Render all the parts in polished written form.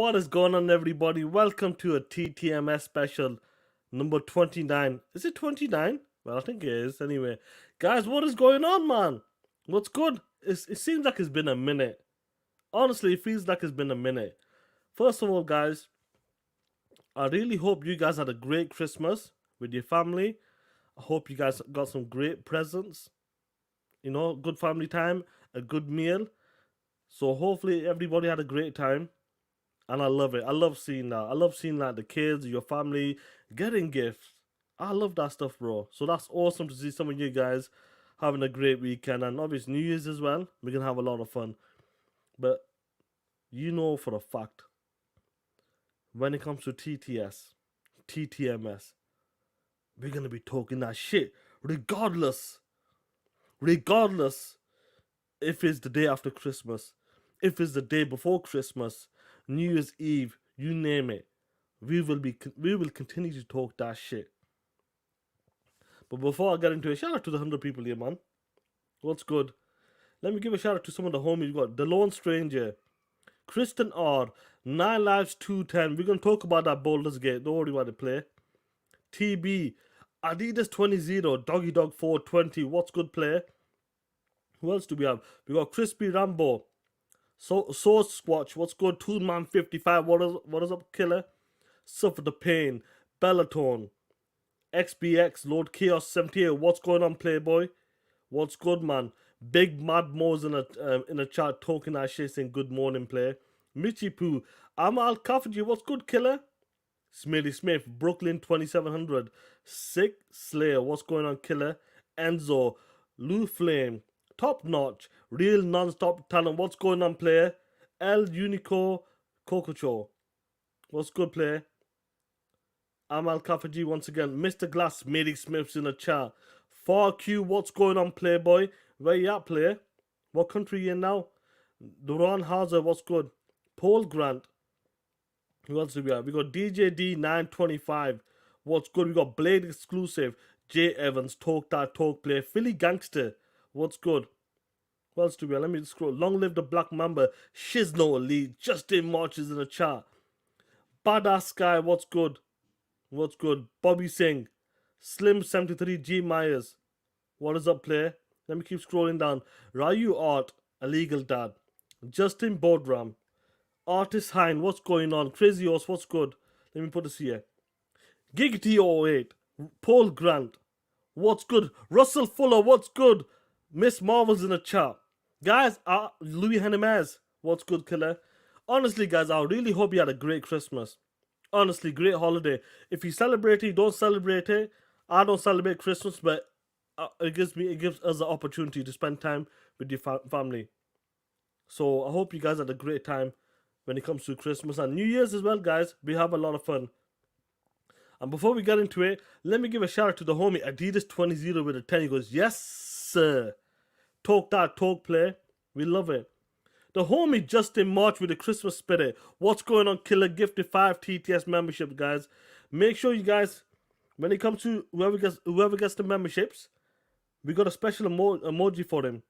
what is going on, everybody? Welcome to a TTMS special number 29. Is it 29? Well, I think it is. Anyway, guys, what is going on, man? What's good? It seems like it's been a minute. Honestly, it feels like it's been a minute. First of all, guys, I really hope you guys had a great Christmas with your family. I hope you guys got some great presents. You know, good family time, a good meal. So hopefully everybody had a great time. And I love it. I love seeing that. I love seeing like the kids, your family getting gifts. I love that stuff, bro. So that's awesome to see some of you guys having a great weekend, and obviously New Year's as well. We can have a lot of fun. But you know for a fact, when it comes to TTMS, we're gonna be talking that shit regardless. Regardless if it's the day after Christmas, if it's the day before Christmas, New Year's Eve, you name it, we will continue to talk that shit. But before I get into it, shout out to the 100 people here, man. What's good? Let me give a shout out to some of the homies. We got The Lone Stranger, Kristen R, 9 Lives 210. We're gonna talk about that Boulders Gate. Don't worry about the play. TB, Adidas 20, Doggy Dog 420. What's good, play? Who else do we have? We got Crispy Rambo, Source Squatch. What's good? Toonman 55. What is up, killer? Suffer the Pain, Bellatone, XBX, Lord Chaos 78. What's going on, Playboy? What's good, man? Big Mad Mo's in a chat talking that shit, saying good morning, play. Mitchy Poo, Amal Kafaji. What's good, killer? Smitty Smith, Brooklyn 2700. Sick Slayer. What's going on, killer? Enzo, Lou Flame, Top Notch, Real Non-Stop Talent. What's going on, player? El Unico Cococho. What's good, player? Amal Kafaji once again. Mr. Glass, Mady Smith's in the chat. Far Q, what's going on, Playboy? Where you at, player? What country you in now? Duran Haza, what's good? Paul Grant. Who else do we have? We got DJD 925. What's good? We got Blade Exclusive. Jay Evans, Talk That Talk, player. Philly Gangster. What's good? What else do we have? Let me scroll. Long Live the Black Mamba. Shizno Elite. Justin March is in the chat. Badass Sky, what's good? What's good? Bobby Singh. Slim 73 G Myers. What is up, player? Let me keep scrolling down. Ryu Art. Illegal Dad. Justin Bodram. Artist Hein, what's going on? Crazy Horse, what's good? Let me put this here. Giggity08. Paul Grant. What's good? Russell Fuller, what's good? Miss Marvel's in the chat. Guys, Louis Hennemez. What's good, killer? Honestly, guys, I really hope you had a great Christmas. Honestly, great holiday. If you celebrate it, you don't celebrate it. I don't celebrate Christmas, but it gives us the opportunity to spend time with your family. So I hope you guys had a great time when it comes to Christmas and New Year's as well, guys. We have a lot of fun. And before we get into it, let me give a shout out to the homie Adidas 20 with a 10. He goes, yes, sir. Talk that talk, play. We love it. The homie Justin March with the Christmas spirit. What's going on, killer? Gifted 5 TTS memberships, guys. Make sure you guys, when it comes to whoever gets the memberships, we got a special emoji for him.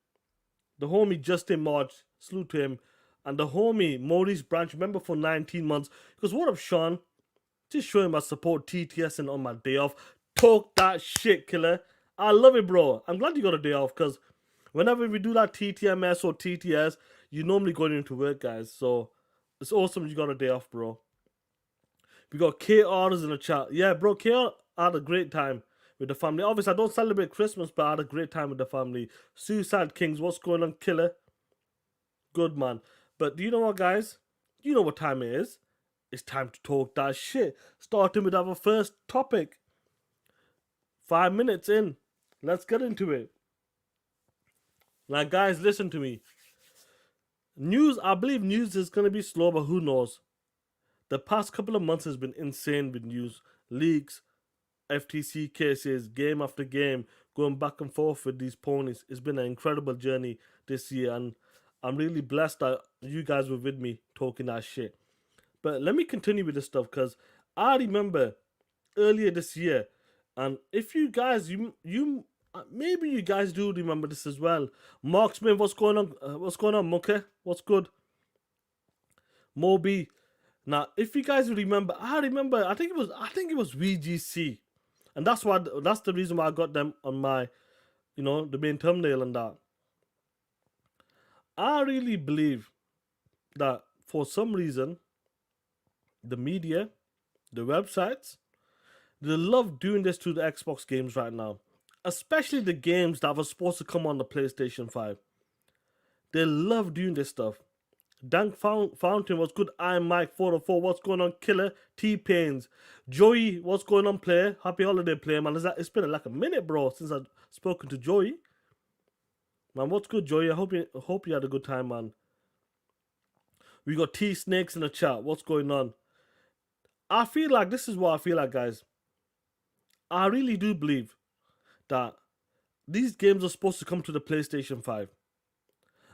The homie Justin March, salute to him. And the homie Maurice Branch, member for 19 months. Because what up, Sean? Just showing my support TTSing on my day off. Talk that shit, killer. I love it, bro. I'm glad you got a day off, because whenever we do that TTMS or TTS, you normally going into work, guys. So it's awesome you got a day off, bro. We got KR's in the chat. Yeah, bro, KR had a great time with the family. Obviously, I don't celebrate Christmas, but I had a great time with the family. Suicide Kings, what's going on, killer? Good, man. But do you know what, guys? You know what time it is. It's time to talk that shit. Starting with our first topic. 5 minutes in. Let's get into it. Now, guys, listen to me. I believe news is going to be slow, but who knows? The past couple of months has been insane with news. Leaks, FTC cases, game after game, going back and forth with these ponies. It's been an incredible journey this year, and I'm really blessed that you guys were with me talking that shit. But let me continue with this stuff, because I remember earlier this year, and if you guys, maybe you guys do remember this as well. Mark Smith, what's going on? What's going on, Monkey? What's good? Moby, Now, if you guys remember, I think it was VGC, and that's the reason why I got them on my, the main thumbnail and that. I really believe that for some reason, the media, the websites, they love doing this to the Xbox games right now, especially the games that were supposed to come on the PlayStation 5. They love doing this stuff. Dank Fountain, what's good? I'm Mike 404. What's going on, Killer? T-Pains. Joey, what's going on, player? Happy holiday, player, man. It's been like a minute, bro, since I've spoken to Joey. Man, what's good, Joey? I hope you had a good time, man. We got T-Snakes in the chat. What's going on? I feel like this is what I feel like, guys. I really do believe that these games are supposed to come to the PlayStation 5.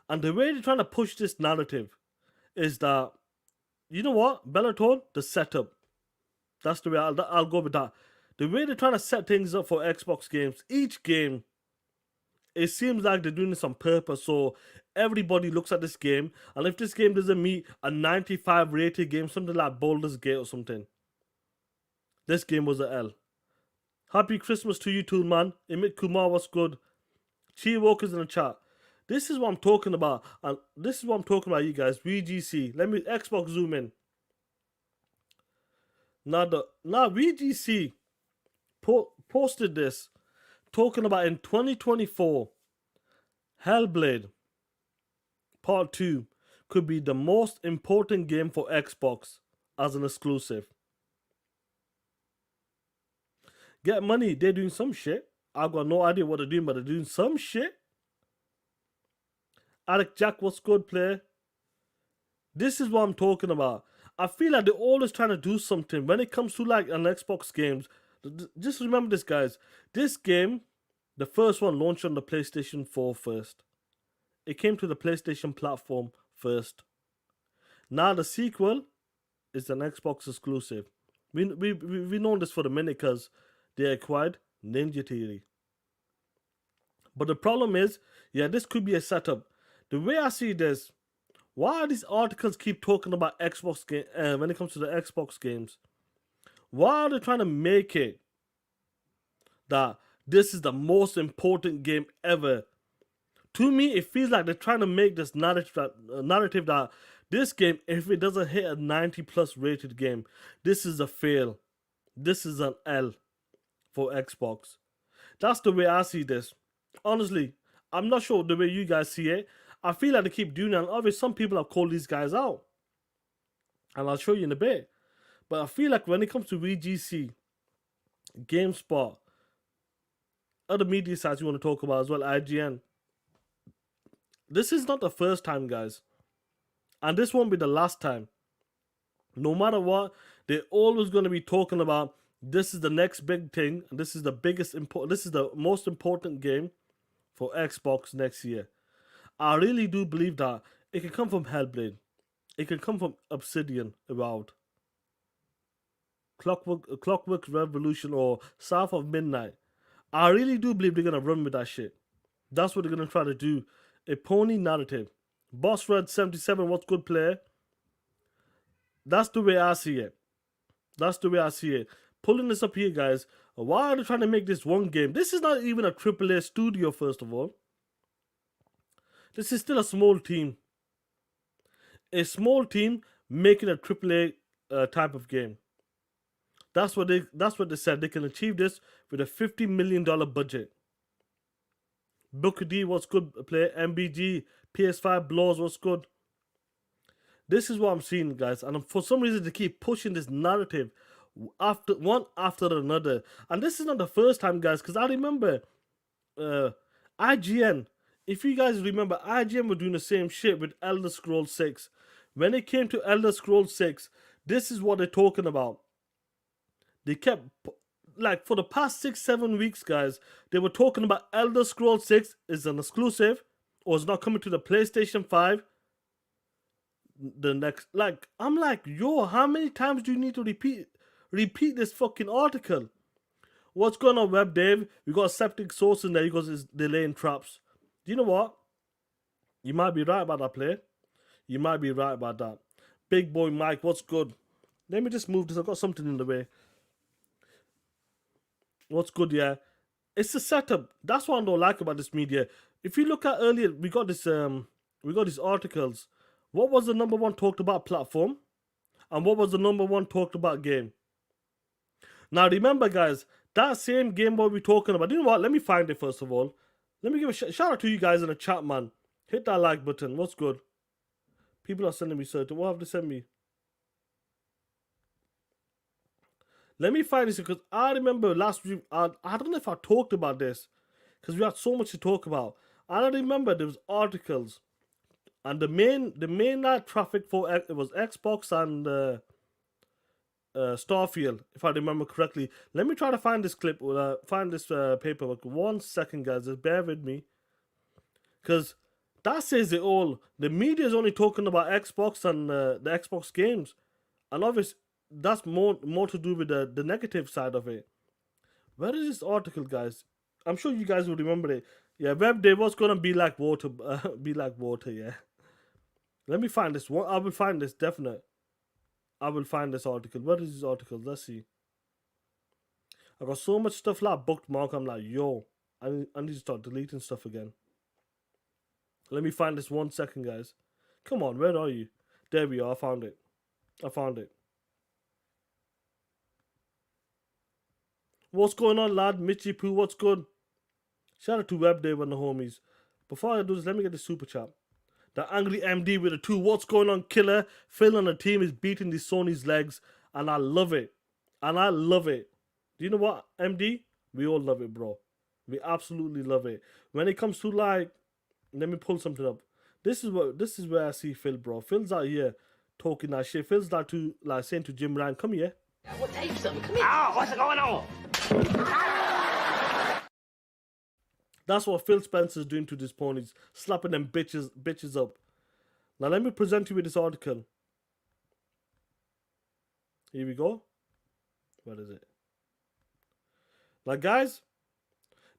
And the way they're trying to push this narrative is that, you know what, Bellator, the setup. That's the way I'll go with that. The way they're trying to set things up for Xbox games, each game, it seems like they're doing this on purpose. So everybody looks at this game, and if this game doesn't meet a 95 rated game, something like Baldur's Gate or something, this game was a L. Happy Christmas to you too, man. Emit Kumar, what's good? Chi Walker's in the chat. This is what I'm talking about. And this is what I'm talking about, you guys. VGC. Let me Xbox zoom in. Now VGC posted this, talking about in 2024, Hellblade Part 2 could be the most important game for Xbox as an exclusive. Get money, they're doing some shit. I've got no idea what they're doing, but they're doing some shit. Alec Jack, what's good, player? This is what I'm talking about. I feel like they're always trying to do something when it comes to like an Xbox games. Just remember this, guys. This game, the first one, launched on the PlayStation 4 first. It came to the PlayStation platform first. Now the sequel is an Xbox exclusive. We know this for a minute because they acquired Ninja Theory. But the problem is, yeah, this could be a setup. The way I see this, why these articles keep talking about Xbox game when it comes to the Xbox games? Why are they trying to make it that this is the most important game ever? To me, it feels like they're trying to make this narrative that this game, if it doesn't hit a 90 plus rated game, this is a fail. This is an L for Xbox. That's the way I see this. Honestly, I'm not sure the way you guys see it. I feel like they keep doing it. And obviously, some people have called these guys out. And I'll show you in a bit. But I feel like when it comes to VGC, GameSpot, other media sites you want to talk about as well, IGN, this is not the first time, guys. And this won't be the last time. No matter what, they're always going to be talking about this is the next big thing. And this is the this is the most important game for Xbox next year. I really do believe that it can come from Hellblade. It can come from Obsidian Avowed, Clockwork Revolution, or South of Midnight. I really do believe they're going to run with that shit. That's what they're going to try to do. A pony narrative. Boss Red 77, what's good, player? That's the way I see it. That's the way I see it. Pulling this up here, guys. Why are they trying to make this one game? This is not even a AAA studio, first of all. This is still a small team. A small team making a AAA type of game. That's what they said. They can achieve this with a $50 million budget. Booker D, what's good, player? MBG, PS5 blows, what's good? This is what I'm seeing, guys. And for some reason, they keep pushing this narrative one after another. And this is not the first time, guys, because I remember IGN. If you guys remember, IGN were doing the same shit with Elder Scrolls 6. When it came to Elder Scrolls 6, this is what they're talking about. They kept, like, for the past 6-7 weeks, guys, they were talking about Elder Scrolls 6 is an exclusive or is not coming to the PlayStation 5. The next, like, I'm like, yo, how many times do you need to repeat this fucking article? What's going on, Web Dave? We got a septic source in there because it's delaying traps. Do you know what? You might be right about that, player. You might be right about that. Big boy Mike, what's good? Let me just move this. I've got something in the way. What's good, yeah? It's the setup. That's what I don't like about this media. If you look at earlier, we got these articles. What was the number one talked about platform? And what was the number one talked about game? Now remember, guys, that same Game Boy we're talking about. You know what? Let me find it first of all. Let me give a shout out to you guys in the chat, man. Hit that like button. What's good? People are sending me certain. What have they sent me? Let me find this because I remember last week. I don't know if I talked about this because we had so much to talk about. And I remember there was articles, and the main traffic for it was Xbox and Starfield, if I remember correctly. Let me try to find this clip. Find this paperwork. 1 second, guys. Just bear with me, because that says it all. The media is only talking about Xbox and the Xbox games, and obviously that's more to do with the negative side of it. Where is this article, guys? I'm sure you guys will remember it. Yeah, web day was gonna be like water, be like water. Yeah. Let me find this one. I will find this definite. I will find this article. Where is this article? Let's see. I got so much stuff like bookmark. I'm like, yo, I need to start deleting stuff again. Let me find this 1 second, guys. Come on, where are you? There we are. I found it. I found it. What's going on, lad? Mitchy Poo, what's good? Shout out to Web Dave and the homies. Before I do this, let me get the super chat. The angry MD with a 2. What's going on, killer? Phil and the team is beating the Sony's legs, and I love it. And I love it. Do you know what, MD? We all love it, bro. We absolutely love it. When it comes to like, let me pull something up. This is where I see Phil, bro. Phil's out here talking that shit. Phil's like saying to Jim Ryan, come here. What take something? Come here. Oh, what's going on? That's what Phil Spencer's doing to these ponies, slapping them bitches up. Now let me present you with this article. Here we go. What is it? Now, guys,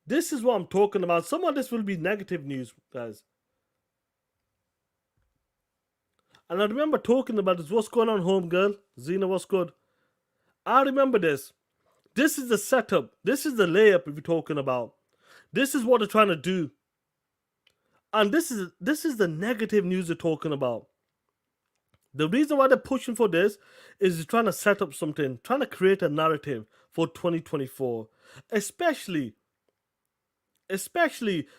this is what I'm talking about. Some of this will be negative news, guys. And I remember talking about this. What's going on, homegirl? Zena, what's good? I remember this. This is the setup. This is the layup we're talking about. This is what they're trying to do. And this is the negative news they're talking about. The reason why they're pushing for this is they're trying to set up something, trying to create a narrative for 2024. Especially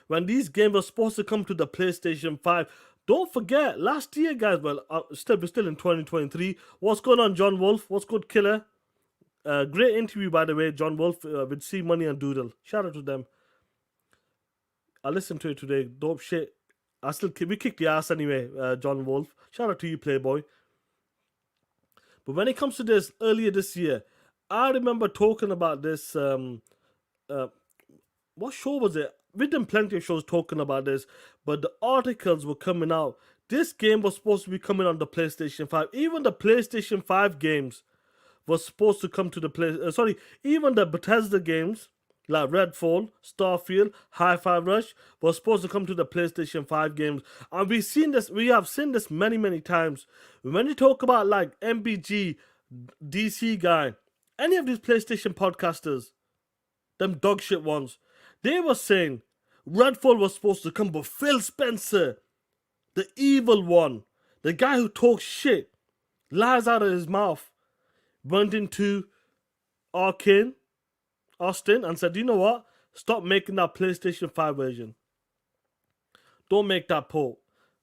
when these games are supposed to come to the PlayStation 5. Don't forget, last year, guys, well, we're still in 2023. What's going on, John Wolf? What's good, killer? Great interview, by the way, John Wolf with C Money and Doodle. Shout out to them. I listened to it today. Dope shit. We kicked the ass anyway, John Wolf. Shout out to you, Playboy. But when it comes to this, earlier this year, I remember talking about this. What show was it? We've done plenty of shows talking about this, but the articles were coming out. This game was supposed to be coming on the PlayStation 5. Even the PlayStation 5 games was supposed to come to the even the Bethesda games like Redfall, Starfield, Hi-Fi Rush was supposed to come to the PlayStation 5 games. And we have seen this many times. When you talk about like MBG, DC guy, any of these PlayStation podcasters, them dog shit ones, they were saying Redfall was supposed to come, but Phil Spencer, the evil one, the guy who talks shit, lies out of his mouth, went into Austin and said, you know what? Stop making that PlayStation 5 version. Don't make that port.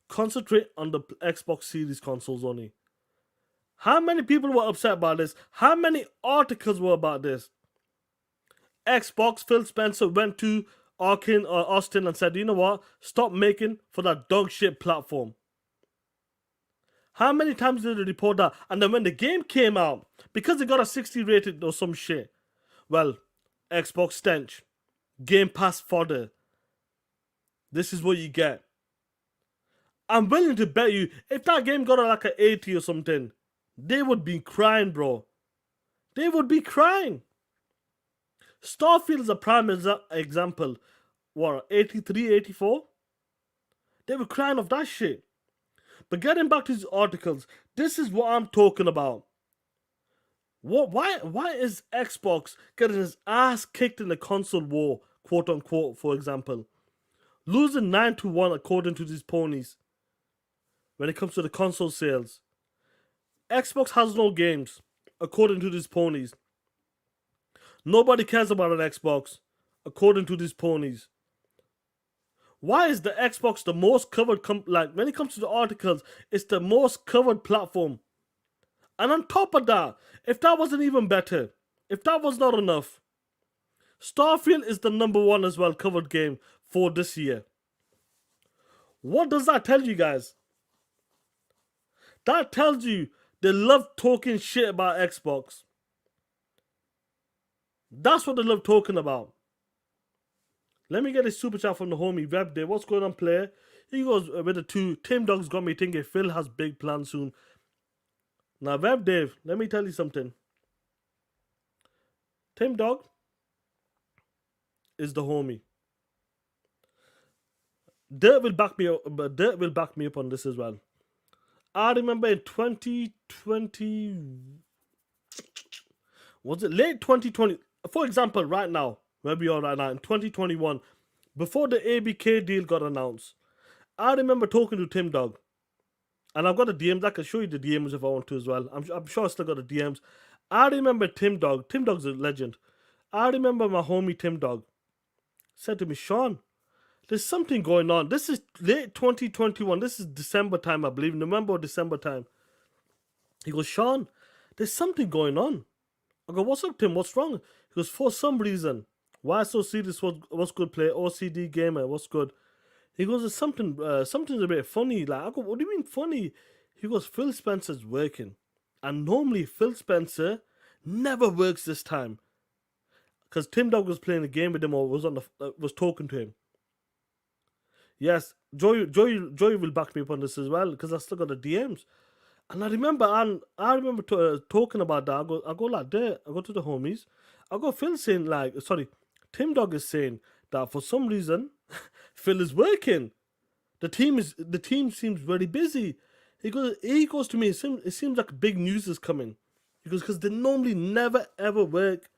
Concentrate on the Xbox Series consoles only. How many people were upset about this? How many articles were about this? Xbox, Phil Spencer went to Austin and said, you know what? Stop making for that dog shit platform. How many times did they report that? And then when the game came out, because it got a 60 rated or some shit, well, Xbox stench, Game Pass fodder. This is what you get. I'm willing to bet you, if that game got like an 80 or something, they would be crying, bro. They would be crying. Starfield is a prime example. What, 83, 84? They were crying of that shit. But getting back to these articles, this is what I'm talking about. What? Why is Xbox getting his ass kicked in the console war, quote unquote, for example, losing 9-1 according to these ponies when it comes to the console sales? Xbox has no games, according to these ponies. Nobody cares about an Xbox, according to these ponies. Why is the Xbox the most covered? Like when it comes to the articles, it's the most covered platform. And on top of that, if that wasn't even better, if that was not enough, Starfield is the #1 as well covered game for this year. What does that tell you guys? That tells you they love talking shit about Xbox. That's what they love talking about. Let me get a super chat from the homie Webday. What's going on, player? He goes with the 2. Tim Dog's got me thinking Phil has big plans soon. Now, Web Dave, let me tell you something. Tim Dog is the homie. Dirt will back me up, but Dirt will back me up on this as well. I remember in 2020, was it late 2020? For example, right now, where we are right now, in 2021, before the ABK deal got announced, I remember talking to Tim Dog. And I've got the DMs. I can show you the DMs if I want to as well. I'm sure I still got the DMs. I remember Tim Dog. Tim Dog's a legend. I remember my homie Tim Dog said to me, Sean, there's something going on. This is late 2021. This is December time, I believe. November or December time. He goes, Sean, there's something going on. I go, what's up, Tim? What's wrong? He goes, for some reason. Why so serious? What's good, player? OCD gamer. What's good? He goes, there's something's a bit funny. Like, I go, what do you mean funny? He goes, Phil Spencer's working. And normally Phil Spencer never works this time. Because Tim Dog was playing a game with him or was talking to him. Yes, Joy will back me up on this as well, because I still got the DMs. And I remember talking about that. I go like there. I go to the homies. I go Phil saying Tim Dog is saying that for some reason Phil is working. The team seems very busy. He goes to me. It seems like big news is coming. He goes, because they normally never ever work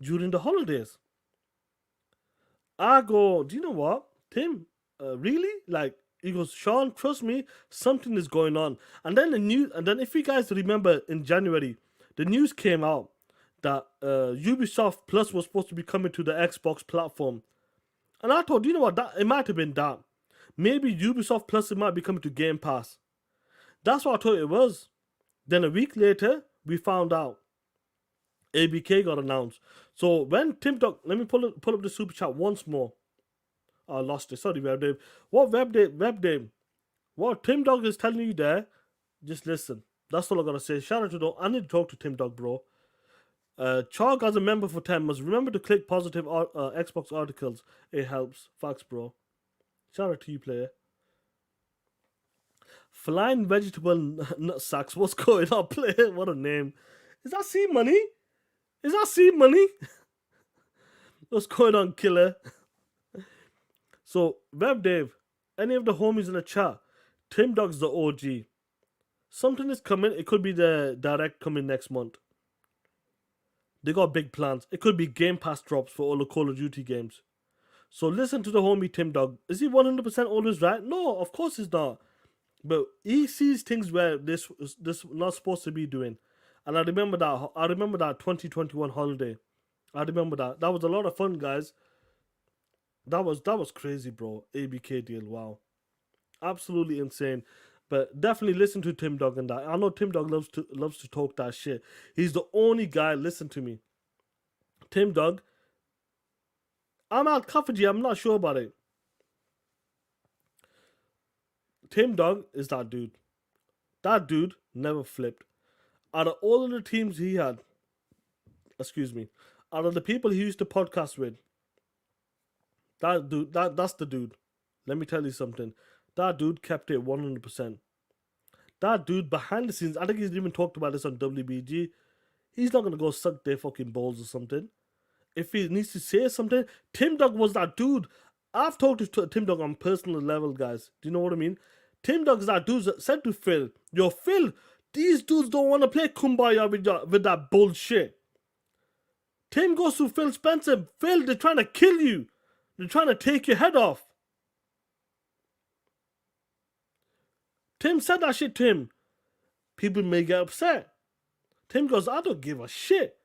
during the holidays. I go, do you know what, Tim? Really? Like, he goes, Sean, trust me, something is going on. And then if you guys remember, in January, the news came out that Ubisoft Plus was supposed to be coming to the Xbox platform. And I thought, you know what, it might have been that. Maybe Ubisoft Plus, it might be coming to Game Pass. That's what I thought it was. Then a week later, we found out ABK got announced. So when Tim Dog, let me pull up the super chat once more. I lost it. Sorry, WebDave. WebDave, what Tim Dog is telling you there, just listen. That's all I gotta say. Shout out to I need to talk to Tim Dog, bro. Chog as a member for 10 must remember to click positive Xbox articles. It helps. Facts, bro. Shout out to you, player. Flying vegetable nut sacks. What's going on, player? What a name. Is that C Money? Is that C Money? What's going on, killer? So, Web Dave, any of the homies in the chat, Tim Dog's the OG. Something is coming. It could be the direct coming next month. They got big plans. It could be Game Pass drops for all the Call of Duty games. So listen to the homie Tim Dog. Is he 100% always right? No, of course he's not. But he sees things where this not supposed to be doing. And I remember that 2021 holiday. I remember that. That was a lot of fun, guys. That was crazy, bro. ABK deal, wow. Absolutely insane. But definitely listen to Tim Dog and that. I know Tim Dog loves to talk that shit. He's the only guy, listen to me. Tim Dog. I'm Al Kafaji, I'm not sure about it. Tim Dog is that dude. That dude never flipped. Out of all of the teams he had, out of the people he used to podcast with, that dude, that's the dude. Let me tell you something. That dude kept it 100%. That dude behind the scenes, I think he's even talked about this on WBG. He's not gonna go suck their fucking balls or something. If he needs to say something, Tim Dog was that dude. I've talked to Tim Dog on personal level, guys. Do you know what I mean? Tim Dog is that dude that said to Phil, yo, Phil, These dudes don't want to play Kumbaya with that bullshit. Tim goes to Phil Spencer. Phil, they're trying to kill you. They're trying to take your head off. Tim said that shit to him. People may get upset. Tim goes, I don't give a shit.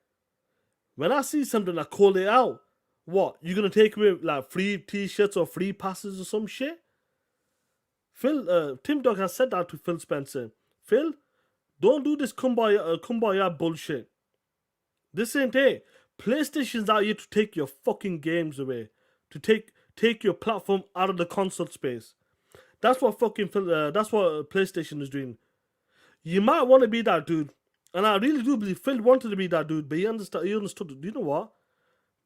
When I see something, I call it out. What? You gonna take away like free t-shirts or free passes or some shit? Tim Dog has said that to Phil Spencer. Phil, don't do this kumbaya bullshit. This ain't it. PlayStation's out here to take your fucking games away. To take your platform out of the console space. That's what that's what PlayStation is doing. You might want to be that dude. And I really do believe Phil wanted to be that dude, but he understood. Do you know what?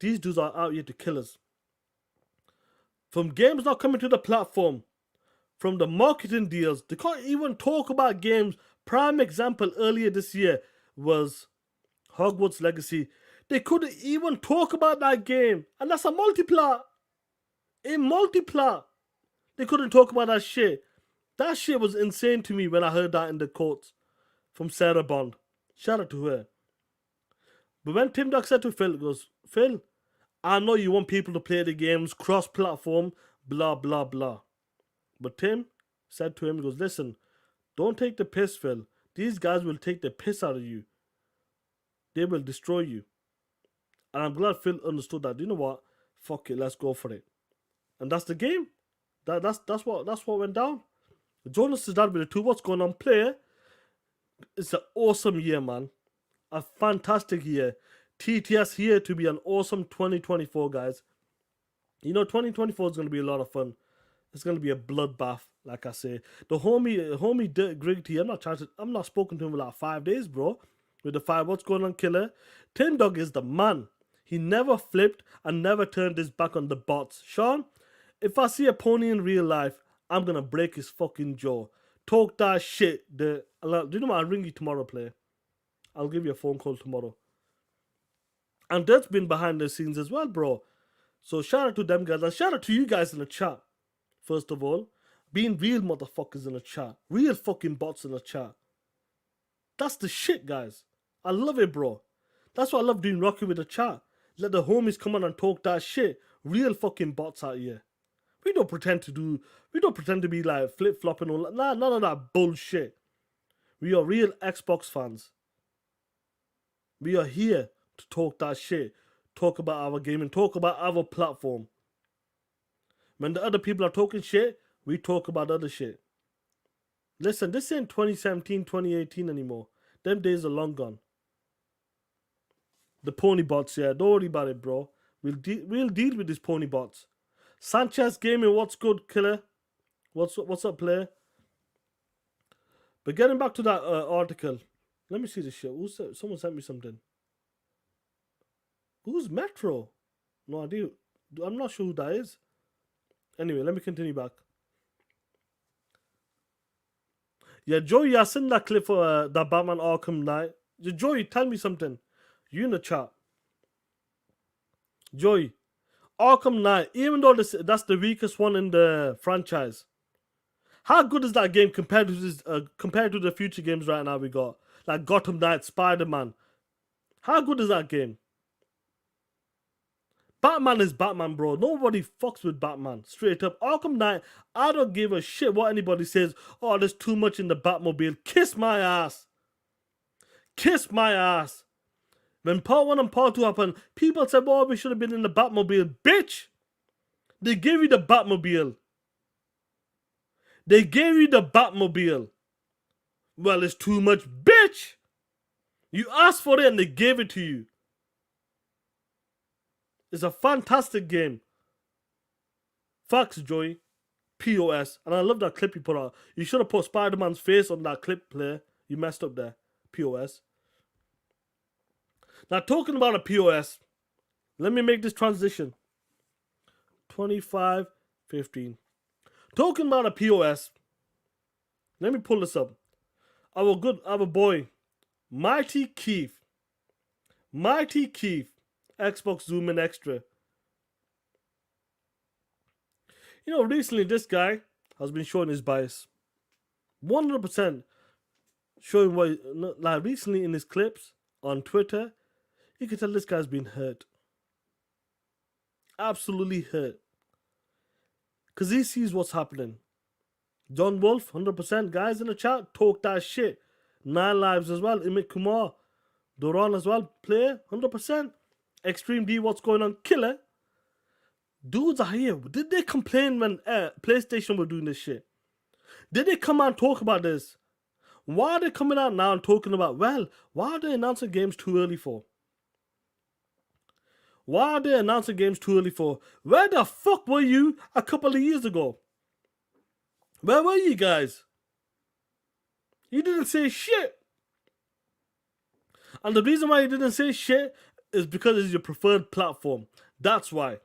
These dudes are out here to kill us. From games not coming to the platform, from the marketing deals, they can't even talk about games. Prime example earlier this year was Hogwarts Legacy. They couldn't even talk about that game. And that's a multiplat. A multiplat. They couldn't talk about that shit. That shit was insane to me when I heard that in the quotes from Sarah Bond. Shout out to her. But when Tim Duck said to Phil, he goes, Phil, I know you want people to play the games cross-platform, blah, blah, blah. But Tim said to him, he goes, listen, don't take the piss, Phil. These guys will take the piss out of you. They will destroy you. And I'm glad Phil understood that. You know what? Fuck it, let's go for it. And that's the game. That's what went down. Jonas is done with the 2. What's going on, player? It's an awesome year, man. A fantastic year. TTS here to be an awesome 2024, guys. You know, 2024 is going to be a lot of fun. It's going to be a bloodbath, like I say. The homie Dirt Griggity, I'm not spoken to him for like 5 days, bro. With the 5 What's Going On killer. Tim Dog is the man. He never flipped and never turned his back on the bots. Sean, if I see a pony in real life, I'm going to break his fucking jaw. Talk that shit. Do you know what? I'll ring you tomorrow, player. I'll give you a phone call tomorrow. And that's been behind the scenes as well, bro. So shout out to them guys. And shout out to you guys in the chat. First of all, being real motherfuckers in the chat. Real fucking bots in the chat. That's the shit, guys. I love it, bro. That's what I love doing, rocking with the chat. Let the homies come on and talk that shit. Real fucking bots out here. We don't pretend to be like flip-flopping all that. Nah, none of that bullshit. We are real Xbox fans. We are here to talk that shit. Talk about our game and talk about our platform. When the other people are talking shit, we talk about other shit. Listen, this ain't 2017, 2018 anymore. Them days are long gone. The pony bots, yeah. Don't worry about it, bro. We'll deal with these pony bots. Sanchez Gaming, what's good, killer? What's up, player? But getting back to that article, let me see this shit. Someone sent me something. Who's Metro? No idea. I'm not sure who that is. Anyway, let me continue back. Yeah, Joey, I sent that clip for that Batman Arkham Knight. Joey, tell me something. You in the chat. Joey, Arkham Knight, even though that's the weakest one in the franchise, how good is that game compared to the future games right now we got? Like Gotham Knight, Spider-Man. How good is that game? Batman is Batman, bro. Nobody fucks with Batman. Straight up. Arkham Knight, I don't give a shit what anybody says. Oh, there's too much in the Batmobile. Kiss my ass. Kiss my ass. When part 1 and part 2 happened, people said, oh, we should have been in the Batmobile. Bitch! They gave you the Batmobile. They gave you the Batmobile. Well, it's too much. Bitch! You asked for it and they gave it to you. It's a fantastic game. Facts, Joey. POS. And I love that clip you put out. You should have put Spider-Man's face on that clip, player. You messed up there. POS. Now, talking about a POS, let me make this transition. 25:15. Talking about a POS, let me pull this up. Our boy, Mightkeef. Mightkeef. Xbox Zoom in Extra. You know, recently this guy has been showing his bias. 100% showing what, like recently in his clips on Twitter, you can tell this guy's been hurt. Absolutely hurt. Because he sees what's happening. John Wolf, 100%. Guys in the chat, talk that shit. 9 Lives as well. Imit Kumar. Doran as well. Player, 100%. Extreme D, what's going on? Killer. Dudes are here. Did they complain when PlayStation were doing this shit? Did they come out and talk about this? Why are they coming out now and talking about, well, why are they announcing games too early for? Why are they announcing games too early for? Where the fuck were you a couple of years ago? Where were you guys? You didn't say shit. And the reason why you didn't say shit is because it's your preferred platform. That's why.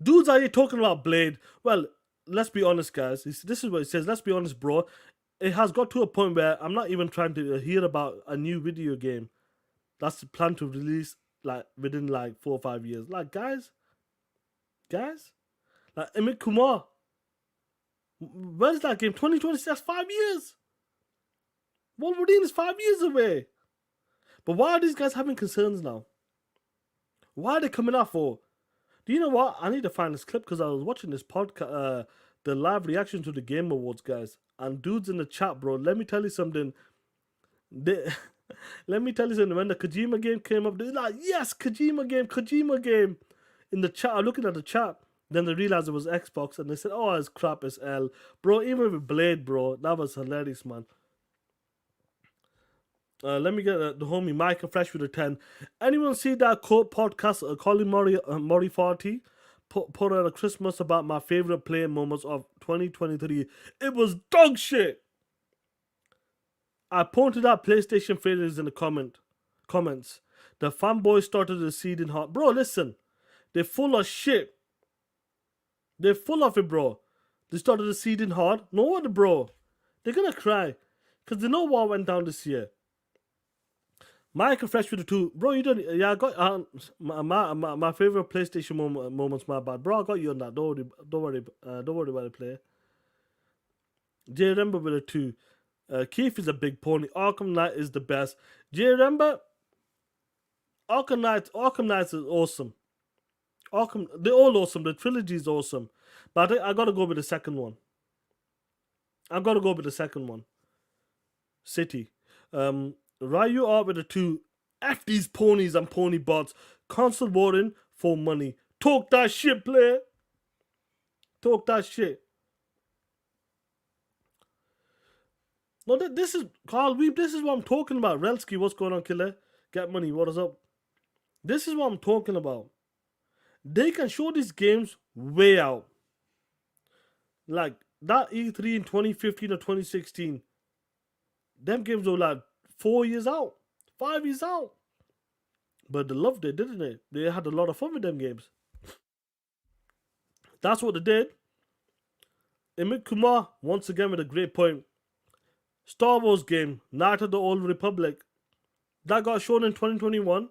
Dudes are here talking about Blade. Well, let's be honest, guys. This is what it says. Let's be honest, bro. It has got to a point where I'm not even trying to hear about a new video game that's planned to release like within like 4 or 5 years. Like, guys, like Amit Kumar. Where's that game? 2020, that's 5 years. Wolverine is 5 years away. But why are these guys having concerns now? Why are they coming out for? Do you know what? I need to find this clip because I was watching this podcast, the live reaction to the Game Awards, guys. And dudes in the chat, bro, let me tell you something. Let me tell you something. When the Kojima game came up, they're like, yes, Kojima game. In the chat, I'm looking at the chat. Then they realized it was Xbox and they said, oh, it's crap, it's L. Bro, even with Blade, bro, that was hilarious, man. Let me get the homie Micah Fresh with a 10. Anyone see that quote podcast Colin Moriarty put out a Christmas about my favorite play moments of 2023? It was dog shit. I pointed out PlayStation failures in the comments. The fanboys started the seeding hot. Bro, listen. They're full of shit. They're full of it, bro. They started the seeding hard. No wonder, bro. They're gonna cry. Because they know what went down this year. Michael Fresh with the 2. Bro, you don't... Yeah, I got... my favorite PlayStation moments, my bad. Bro, I got you on that. Don't worry about it, player. J. Remember with a 2. Keith is a big pony. Arkham Knight is the best. J. Remember? Arkham Knight is awesome. They're all awesome. The trilogy is awesome. But I gotta go with the second one. City. Ryu out with the 2. F these ponies and pony bots. Console warring for money. Talk that shit, player. Talk that shit. No, this is Carl Weeb. This is what I'm talking about. Relski, what's going on, killer? Get money. What is up? This is what I'm talking about. They can show these games way out. Like that E3 in 2015 or 2016. Them games were like 4 years out, 5 years out. But they loved it, didn't they? They had a lot of fun with them games. That's what they did. Amit Kumar, once again with a great point. Star Wars game, Night of the Old Republic. That got shown in 2021.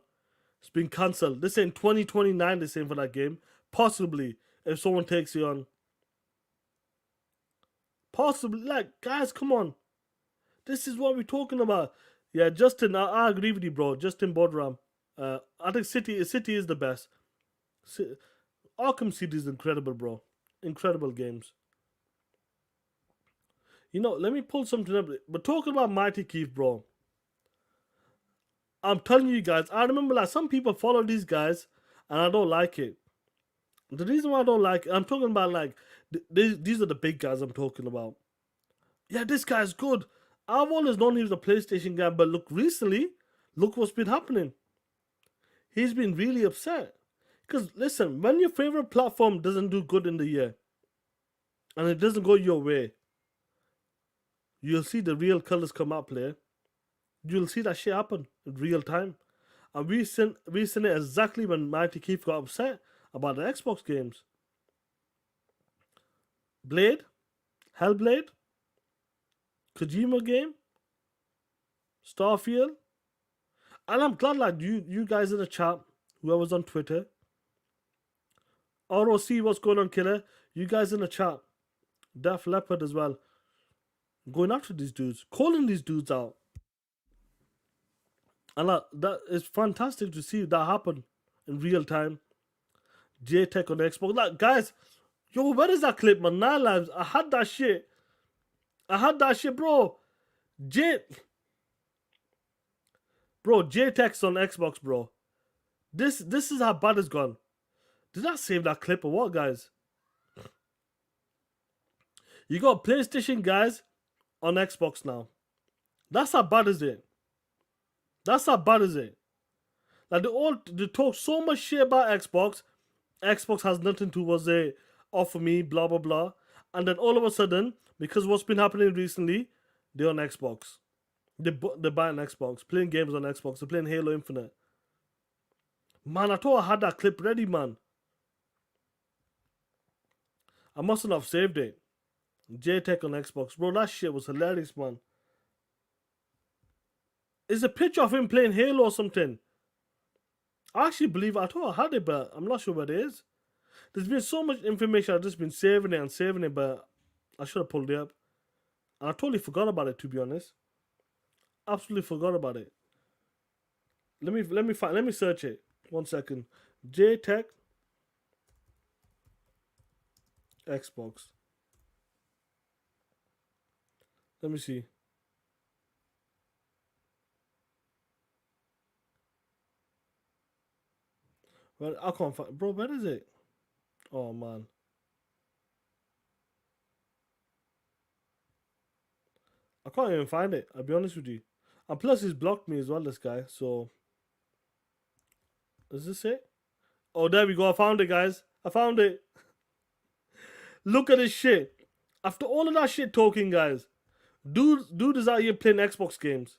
It's been cancelled. They're saying 2029 they're saying for that game. Possibly, if someone takes you on. Possibly, like, guys, come on. This is what we're talking about. Yeah, Justin, I agree with you, bro. Justin Bodram. I think City is the best. Arkham City is incredible, bro. Incredible games. You know, let me pull something up. But talking about Mightkeef, bro. I'm telling you guys, I remember like some people follow these guys and I don't like it. The reason why I don't like it, I'm talking about like, these are the big guys I'm talking about. Yeah, this guy's good. I've always known he was a PlayStation guy, but look, recently, look what's been happening. He's been really upset. Because listen, when your favorite platform doesn't do good in the year, and it doesn't go your way, you'll see the real colors come out, player. You'll see that shit happen in real time. And we seen it exactly when Mightkeef got upset about the Xbox games. Blade, Hellblade, Kojima game, Starfield. And I'm glad like you guys in the chat, whoever's on Twitter, ROC, what's going on, killer? You guys in the chat. Def Leopard as well. going after these dudes, calling these dudes out. And that is fantastic to see that happen in real time. J-Tech on Xbox. Like, guys, yo, where is that clip, man? 9 Lives. I had that shit. Bro. J-Tech's on Xbox, bro. This is how bad it's gone. Did I save that clip or what, guys? You got PlayStation guys on Xbox now. That's how bad is it. Like they talk so much shit about Xbox. Xbox has nothing to offer me, blah blah blah. And then all of a sudden, because what's been happening recently, they're on Xbox. They're buying Xbox, playing games on Xbox. They're playing Halo Infinite. Man, I thought I had that clip ready, man. I mustn't have saved it. J-Tech on Xbox. Bro, that shit was hilarious, man. It's a picture of him playing Halo or something. I actually believe I thought I had it, but I'm not sure what it is. There's been so much information, I've just been saving it, but I should have pulled it up. And I totally forgot about it, to be honest. Absolutely forgot about it. Let me search it. 1 second. J-Tech Xbox. Let me see. Well, I can't find. Bro, where is it? Oh man. I can't even find it. I'll be honest with you. And plus, he's blocked me as well, this guy. So, is this it? Oh, there we go. I found it, guys. I found it. Look at this shit. After all of that shit talking, guys, dude is out here playing Xbox games.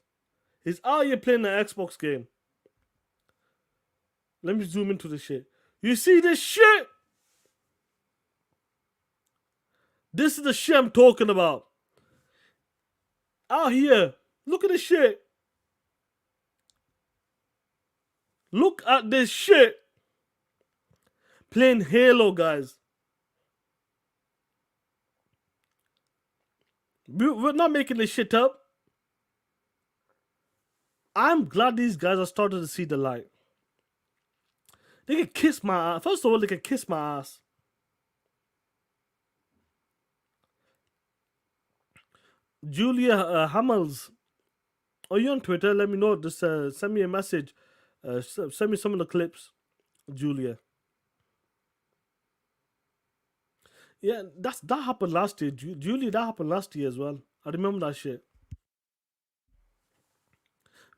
He's out here playing an Xbox game. Let me zoom into this shit. You see this shit? This is the shit I'm talking about. Out here. Look at this shit. Look at this shit. Playing Halo, guys. We're not making this shit up. I'm glad these guys are starting to see the light. They can kiss my ass. First of all, they can kiss my ass. Julia Hamels. Are you on Twitter? Let me know. Just send me a message. Send me some of the clips, Julia. Yeah, that happened last year. Julia, that happened last year as well. I remember that shit.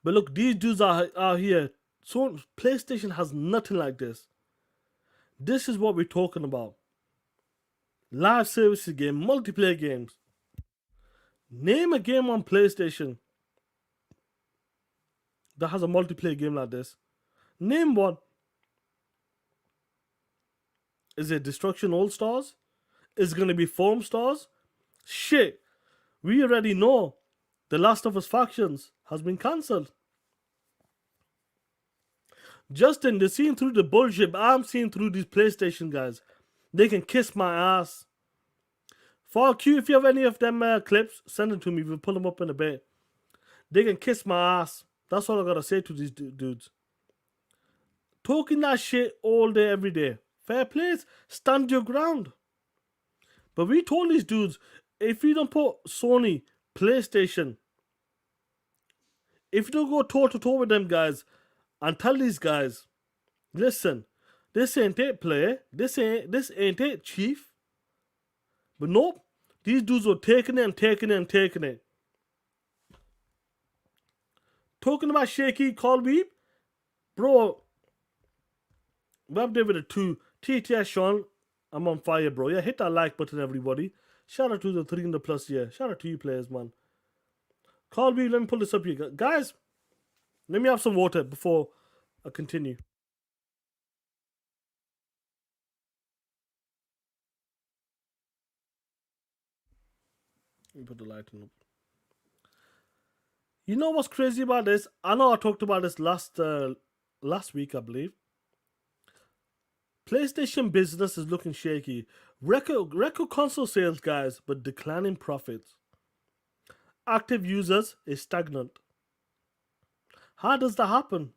But look, these dudes are here. So PlayStation has nothing like this. This is what we're talking about. Live services game, multiplayer games. Name a game on PlayStation that has a multiplayer game like this. Name one. Is it Destruction All Stars? Is it going to be Foam Stars? Shit. We already know The Last of Us Factions has been cancelled. Justin, they're seeing through the bullshit. I'm seeing through these PlayStation guys. They can kiss my ass. Fuck you, if you have any of them clips, send them to me. We'll pull them up in a bit. They can kiss my ass. That's all I gotta say to these dudes. Talking that shit all day, every day. Fair play, stand your ground. But we told these dudes, if you don't put Sony, PlayStation, if you don't go toe to toe with them guys, and tell these guys, listen, this ain't it, player. This ain't it, chief. But nope, these dudes were taking it. Talking about Shaky, Colby, bro. Web David a 2. TTS Sean, I'm on fire, bro. Yeah, hit that like button, everybody. Shout out to the 300 plus, yeah. Shout out to you players, man. Colby, let me pull this up here. Guys, let me have some water before I continue. Let me put the lighting up. You know what's crazy about this? I know I talked about this last week, I believe. PlayStation business is looking shaky. Record console sales, guys, but declining profits. active users is stagnant. How does that happen?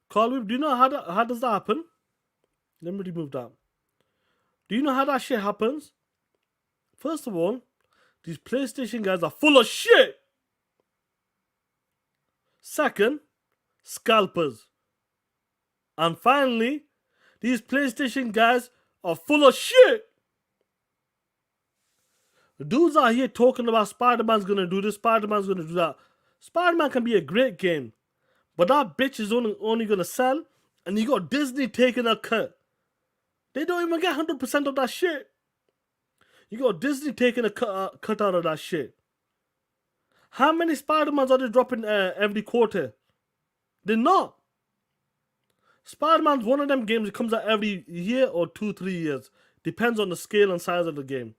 Colby, do you know how does that happen? Let me remove that. Do you know how that shit happens? First of all, these PlayStation guys are full of shit. Second, scalpers. And finally, these PlayStation guys are full of shit. The dudes are here talking about Spider-Man's gonna do this, Spider-Man's gonna do that. Spider-Man can be a great game, but that bitch is only gonna sell, and you got Disney taking a cut. They don't even get 100% of that shit. You got Disney taking a cut out of that shit. How many Spider-Mans are they dropping every quarter? They're not. Spider-Man's one of them games that comes out every year or 2-3 years. Depends on the scale and size of the game.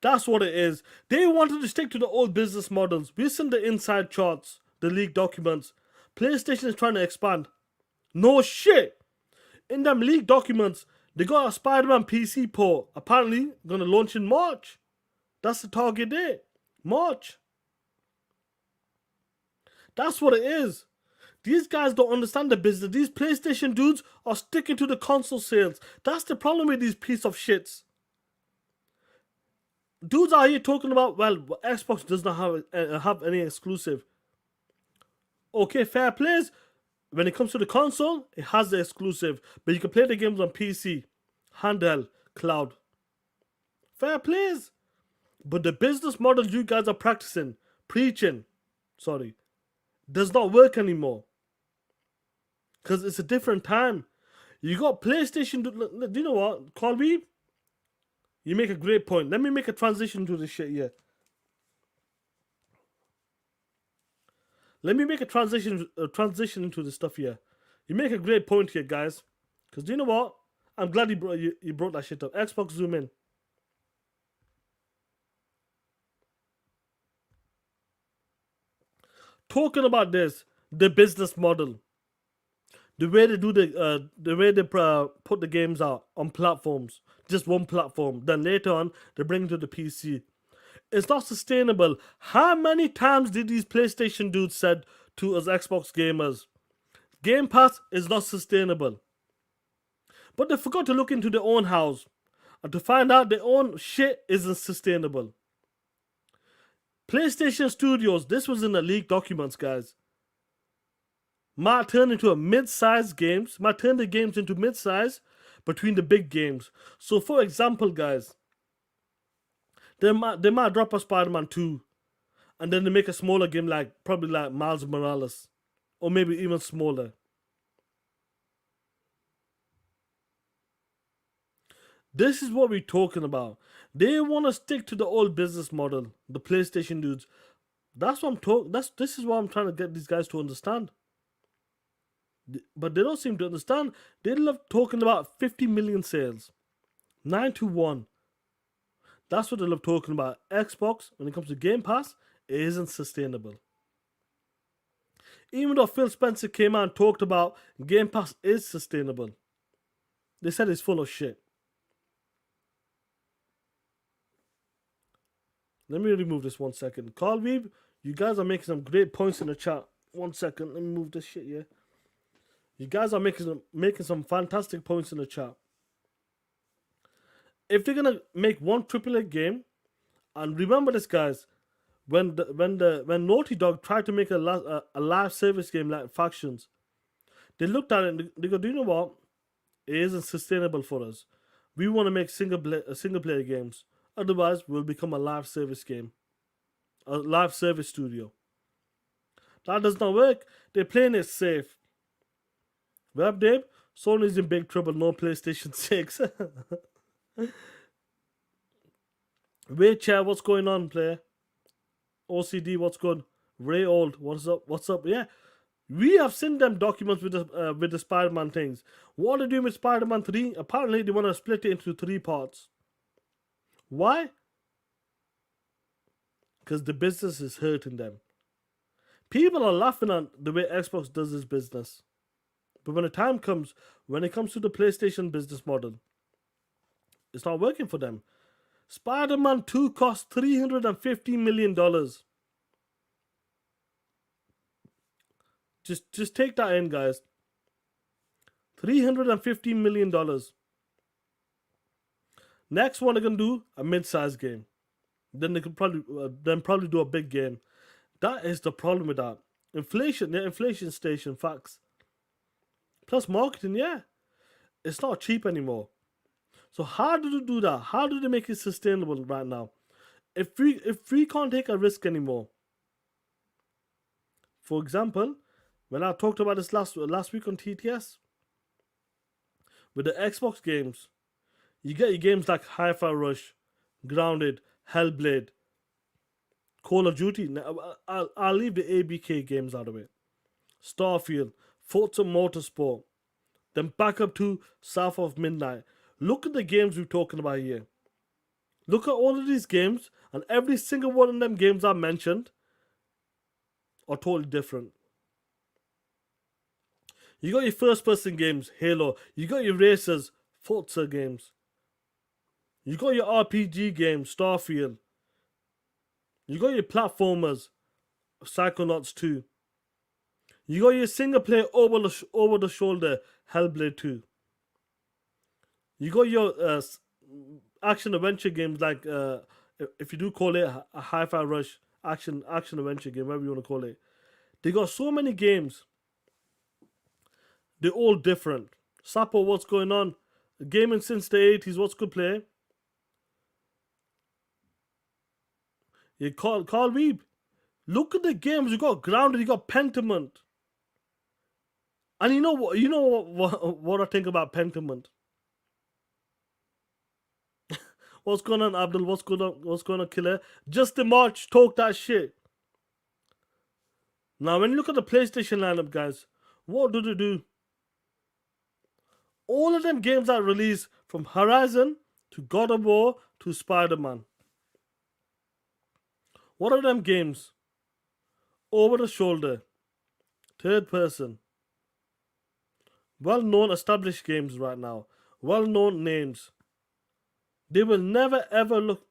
That's what it is. They wanted to stick to the old business models. We've seen the inside charts, the leaked documents. PlayStation is trying to expand. No shit. In them leaked documents, they got a Spider-Man PC port. Apparently, going to launch in March. That's the target date. March. That's what it is. These guys don't understand the business. These PlayStation dudes are sticking to the console sales. That's the problem with these piece of shits. Dudes are here talking about, well, Xbox does not have any exclusive. Okay, fair plays. When it comes to the console, it has the exclusive. But you can play the games on PC, handheld, cloud. Fair plays. But the business model you guys are preaching, does not work anymore. Because it's a different time. You got PlayStation. Do you know what, Colby? You make a great point. Let me make a transition to this shit here. Let me make a transition into this stuff here. You make a great point here, guys. Because do you know what? I'm glad you brought that shit up. Xbox zoom in. Talking about this, the business model, the way they do put the games out on platforms, just one platform. Then later on, they bring it to the PC. It's not sustainable. How many times did these PlayStation dudes said to us Xbox gamers, Game Pass is not sustainable? But they forgot to look into their own house and to find out their own shit isn't sustainable. PlayStation Studios, this was in the leaked documents, guys, might turn into might turn the games into mid-size between the big games. So for example, guys, they might drop a Spider-Man 2 and then they make a smaller game probably like Miles Morales, or maybe even smaller. This is what we're talking about. They want to stick to the old business model, the PlayStation dudes. That's what I'm talking. This is what I'm trying to get these guys to understand. But they don't seem to understand. They love talking about 50 million sales, 9-1. That's what they love talking about. Xbox, when it comes to Game Pass, it isn't sustainable. Even though Phil Spencer came out and talked about Game Pass is sustainable, they said it's full of shit. Let me remove this 1 second. Carl Weeb, you guys are making some great points in the chat. 1 second, let me move this shit here. You guys are making some fantastic points in the chat. If they're gonna make one AAA game, and remember this, guys, when Naughty Dog tried to make a live service game like Factions, they looked at it and they go, do you know what? It isn't sustainable for us. We want to make single player games. Otherwise, we'll become a live service game, a live service studio. That does not work. They're playing it safe. Web Dave, Sony's in big trouble. No PlayStation 6. Wait, Chair, what's going on, player? OCD, what's good? Ray Old, what's up? What's up? Yeah, we have seen them documents with the Spider-Man things. What are they doing with Spider-Man 3? Apparently, they want to split it into 3 parts. Why? Because the business is hurting them. People are laughing at the way Xbox does this business. But when the time comes, when it comes to the PlayStation business model, it's not working for them. Spider-Man 2 cost $350 million. Just take that in, guys. $350 million. Next one they're gonna do a mid-sized game. Then they could probably do a big game. That is the problem with that. Inflation, the inflation station facts. Plus marketing, yeah. It's not cheap anymore. So how do they do that? How do they make it sustainable right now? If we can't take a risk anymore. For example, when I talked about this last week on TTS, with the Xbox games, you get your games like Hi-Fi Rush, Grounded, Hellblade, Call of Duty. I'll leave the ABK games out of it. Starfield, Forza Motorsport, then back up to South of Midnight. Look at the games we're talking about here. Look at all of these games, and every single one of them games I mentioned are totally different. You got your first-person games, Halo. You got your racers, Forza games. You got your RPG games, Starfield. You got your platformers, Psychonauts 2. You got your single-player over-the-shoulder, Hellblade 2. You got your action-adventure games like, if you do call it a Hi-Fi Rush action-adventure game, whatever you want to call it. They got so many games. They're all different. Sapo, what's going on? Gaming since the 80s, what's good play? You Carl Weeb. Look at the games. You got Grounded, you got Pentiment. And you know what I think about Pentiment? What's going on, Abdul? What's going on, Killer? Just the March, talk that shit. Now, when you look at the PlayStation lineup, guys, what do they do? All of them games that release from Horizon to God of War to Spider-Man. What are them games? Over the shoulder, third person. Well-known established games right now. Well-known names. They will never ever look.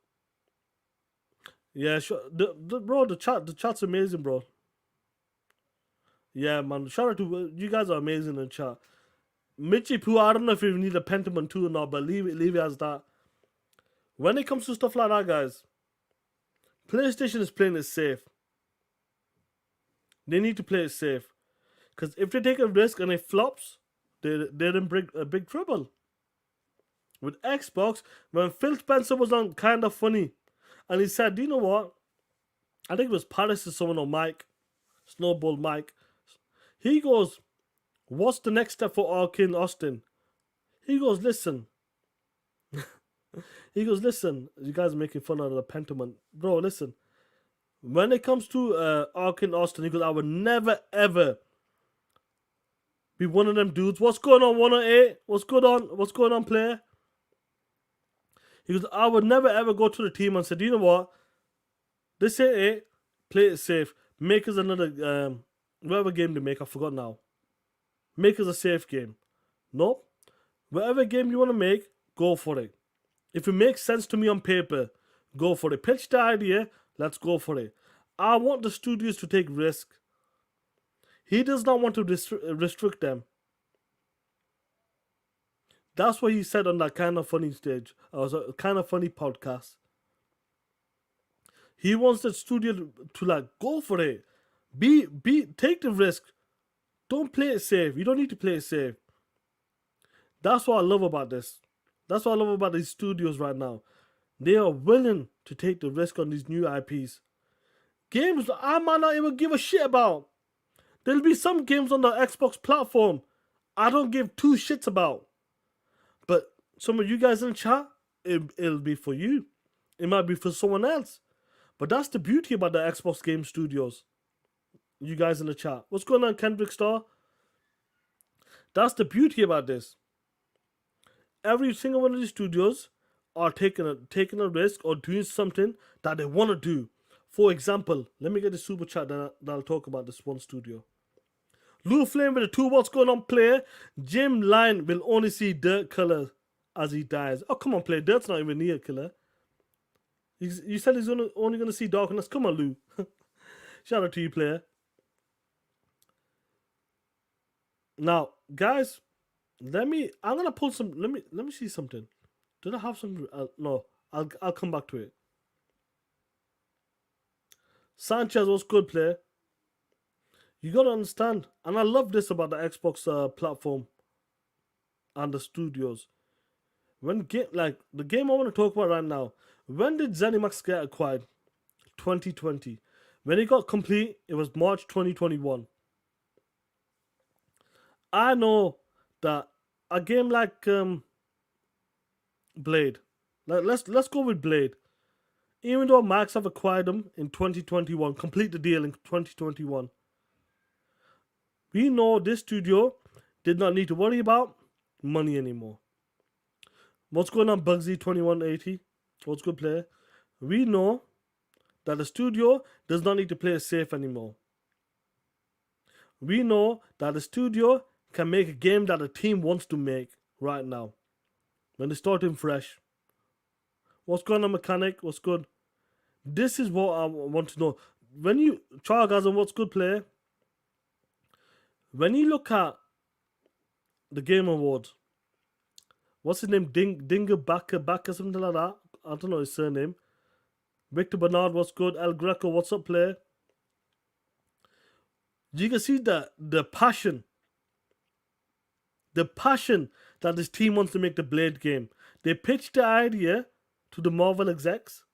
Yeah, sure. Bro, the chat's amazing, bro. Yeah, man. Shout out to you guys are amazing in the chat. Mitchy Poo, I don't know if you need a Pentiment 2 or not, but leave it as that. When it comes to stuff like that, guys, PlayStation is playing it safe. They need to play it safe. Because if they take a risk and it flops, they're in big trouble. With Xbox, when Phil Spencer was on Kind of Funny, and he said, you know what? I think it was Paris or someone or Mike, Snowball Mike. He goes, what's the next step for Arkin Austin? He goes, listen. He goes, listen, you guys are making fun out of the Pentiment. Bro, listen. When it comes to Arkin Austin, he goes, I would never, ever be one of them dudes. What's going on, 108? What's going on, player? He goes, I would never, ever go to the team and say, you know what? This ain't it. Play it safe. Make us another, whatever game they make, I forgot now. Make us a safe game. Nope. Whatever game you want to make, go for it. If it makes sense to me on paper, go for it. Pitch the idea, let's go for it. I want the studios to take risk. He does not want to restrict them. That's what he said on that Kind of Funny stage. It was a Kind of Funny podcast. He wants the studio to like go for it. Take the risk. Don't play it safe. You don't need to play it safe. That's what I love about this. That's what I love about these studios right now. They are willing to take the risk on these new IPs. Games I might not even give a shit about. There'll be some games on the Xbox platform I don't give two shits about. But some of you guys in the chat, it'll be for you. It might be for someone else. But that's the beauty about the Xbox Game Studios. You guys in the chat. What's going on, Kendrick Star? That's the beauty about this. Every single one of these studios are taking a risk or doing something that they want to do. For example, let me get the super chat that'll talk about this one studio. Lou Flame with the 2 what's going on player. Jim Line will only see dirt color as he dies. Oh, come on, player. Dirt's not even near killer. You said he's only gonna see darkness. Come on, Lou. Shout out to you, player. Now, guys, I'm gonna pull some. Let me see something. Did I have some? No, I'll come back to it. Sanchez was good player. You gotta understand, and I love this about the Xbox platform and the studios. When the game I want to talk about right now, when did ZeniMax get acquired? 2020. When it got complete, it was March 2021. I know that a game like Blade, let's go with Blade. Even though Max have acquired them in 2021, complete the deal in 2021. We know this studio did not need to worry about money anymore. What's going on, Bugsy 2180? What's good, player? We know that the studio does not need to play it safe anymore. We know that the studio can make a game that the team wants to make right now. When they're starting fresh. What's going on, Mechanic? What's good? This is what I want to know. When you, Chargasm, what's good, player? When you look at the Game Awards, what's his name? Dinger Backer, something like that. I don't know his surname. Victor Bernard, what's good? El Greco, what's up, player? You can see the passion that this team wants to make the Blade game. They pitched the idea to the Marvel execs,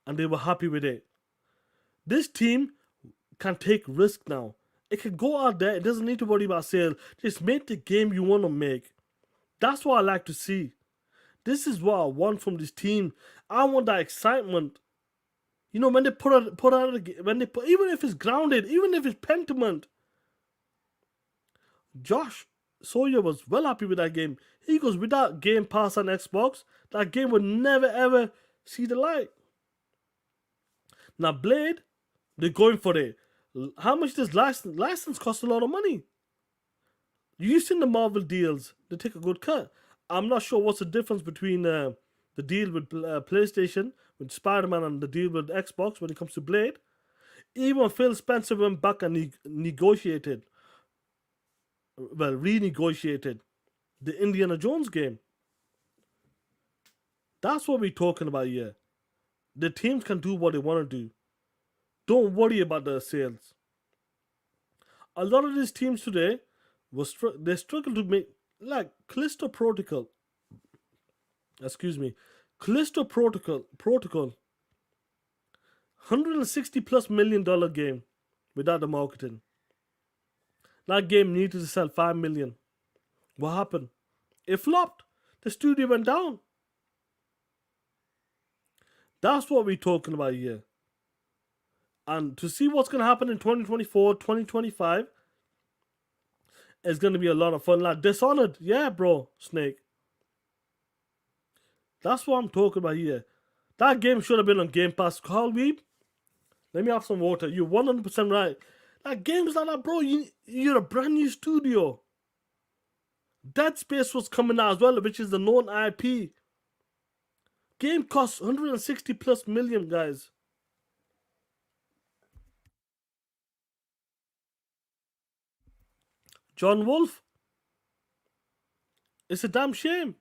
and they were happy with it. This team can take risk now. It can go out there. It doesn't need to worry about sales. Just make the game you want to make. That's what I like to see. This is what I want from this team. I want that excitement. You know, when they put out even if it's grounded, even if it's Pentiment. Josh Sawyer was well happy with that game. He goes, without Game Pass on Xbox, that game would never ever see the light. Now Blade, they're going for it. How much does license cost? A lot of money. You've seen the Marvel deals. They take a good cut. I'm not sure what's the difference between the deal with PlayStation, with Spider-Man, and the deal with Xbox when it comes to Blade. Even Phil Spencer went back and renegotiated the Indiana Jones game. That's what we're talking about here. The teams can do what they want to do. Don't worry about the sales. A lot of these teams today, they struggle to make, like Callisto Protocol. Callisto Protocol. $160+ million game without the marketing. That game needed to sell 5 million. What happened? It flopped. The studio went down. That's what we're talking about here. And to see what's going to happen in 2024, 2025 is going to be a lot of fun. Like Dishonored. Yeah, bro, Snake. That's what I'm talking about here. That game should have been on Game Pass. Carl Weeb, let me have some water. You're 100% right. Like games like that, bro, you're a brand new studio. Dead Space was coming out as well, which is the known IP. Game costs 160+ million, guys. John Wolf. It's a damn shame.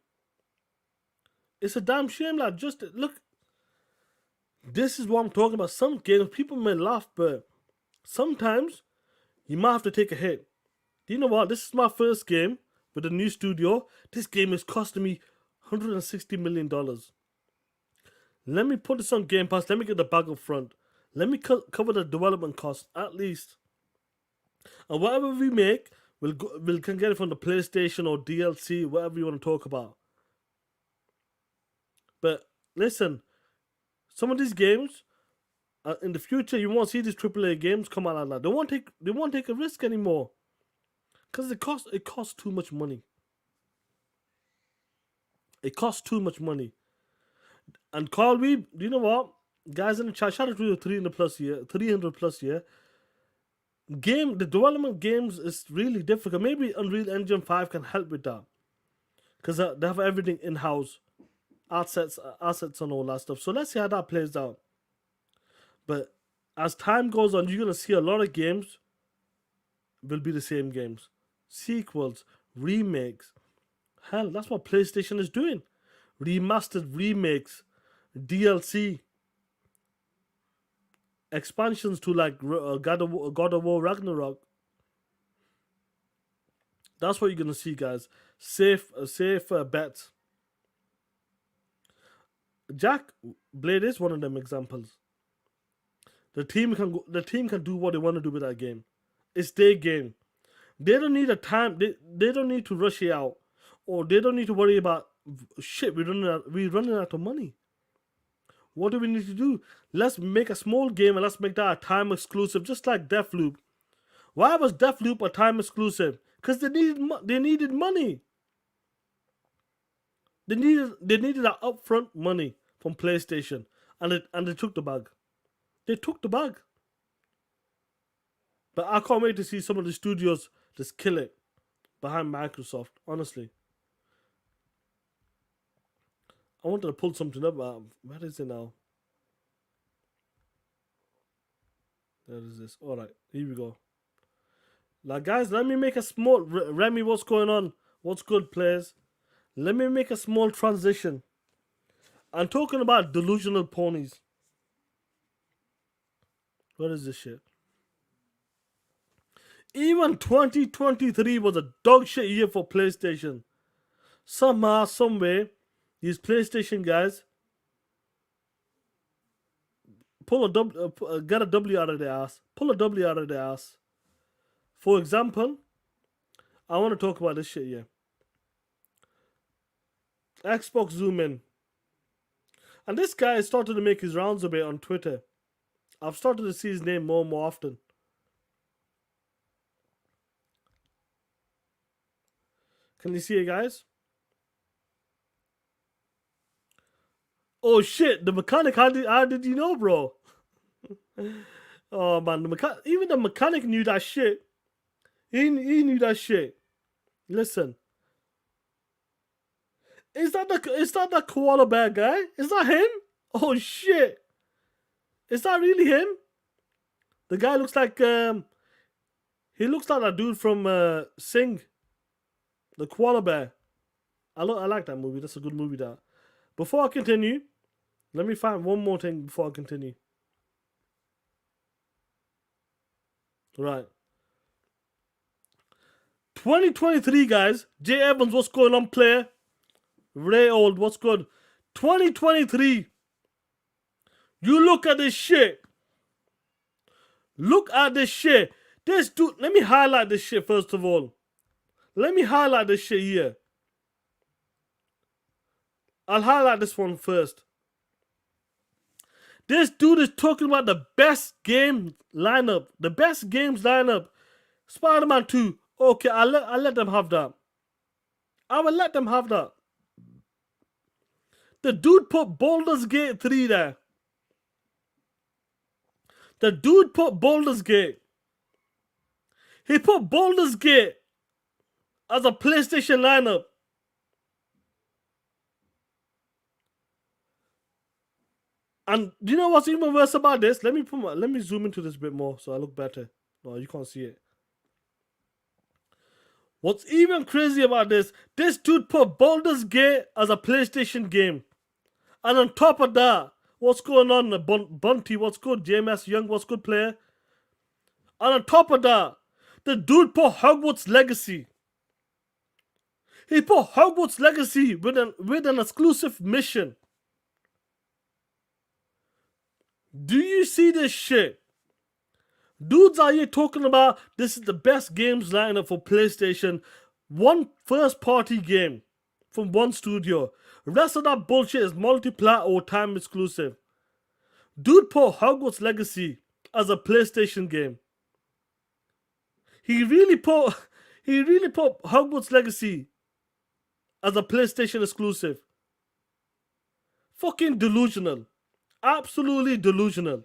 It's a damn shame, like, just look. This is what I'm talking about. Some games, people may laugh, but sometimes you might have to take a hit. Do you know what? This is my first game with a new studio. This game is costing me $160 million. Let me put this on Game Pass. Let me get the bag up front. Let me cover the development costs at least. And whatever we make, we can get it from the PlayStation or DLC, whatever you want to talk about. But listen, some of these games in the future, you won't see these AAA games come out like that. They won't take a risk anymore because it costs too much money. It costs too much money. And Carl Weeb, do you know what? Guys in the chat, shout out to you 300+ year. The development games is really difficult. Maybe Unreal Engine 5 can help with that. Because they have everything in-house. assets and all that stuff. So let's see how that plays out. But as time goes on, you're gonna see a lot of games will be the same games, sequels, remakes. Hell, that's what PlayStation is doing. Remastered remakes, DLC, expansions to like God of War Ragnarok. That's what you're gonna see, guys. Safe bets. Jack Blade is one of them examples. The team can do what they want to do with that game. It's their game. They don't need a time. They don't need to rush it out, or they don't need to worry about shit. We're running out of money. What do we need to do? Let's make a small game and let's make that a time exclusive, just like Deathloop. Why was Deathloop a time exclusive? Because they needed money. They needed that upfront money from PlayStation, and they took the bag. They took the bag. But I can't wait to see some of the studios just kill it behind Microsoft. Honestly, I wanted to pull something up. Where is it now? There is this. All right, here we go. Now, guys, let me make a small Remy. What's going on? What's good, players? Let me make a small transition. I'm talking about delusional ponies. What is this shit? Even 2023 was a dog shit year for PlayStation. Somehow, someway, these PlayStation guys get a W out of their ass. Pull a W out of their ass. For example, I want to talk about this shit here. Xbox zoom in. And this guy is starting to make his rounds a bit on Twitter. I've started to see his name more and more often. Can you see it, guys? Oh shit, the mechanic, how did you know, bro? Oh man, even the mechanic knew that shit. He knew that shit. Listen. Is that the koala bear guy? Is that him? Oh shit. Is that really him? The guy looks like he looks like that dude from Sing. The koala bear. I like that movie. That's a good movie, that. Before I continue, let me find one more thing before I continue. Right. 2023, guys. Jay Evans, what's going on, player? Ray Old, what's good? 2023. You look at this shit. Look at this shit. This dude, let me highlight this shit first of all. Let me highlight this shit here. I'll highlight this one first. This dude is talking about the best game lineup. The best games lineup. Spider-Man 2. Okay, I'll let them have that. I will let them have that. The dude put Baldur's Gate 3 there. The dude put Baldur's Gate. He put Baldur's Gate as a PlayStation lineup. And do you know what's even worse about this? Let me zoom into this a bit more so I look better. No, you can't see it. What's even crazy about this dude put Baldur's Gate as a PlayStation game. And on top of that, what's going on? Bunty, what's good? JMS Young, what's good, player? And on top of that, the dude put Hogwarts Legacy. He put Hogwarts Legacy with an exclusive mission. Do you see this shit? Dudes are here talking about this is the best games lineup for PlayStation. One first party game from one studio. The rest of that bullshit is multiplat or time exclusive. Dude put Hogwarts Legacy as a PlayStation game. He really put Hogwarts Legacy as a PlayStation exclusive. Fucking delusional. Absolutely delusional.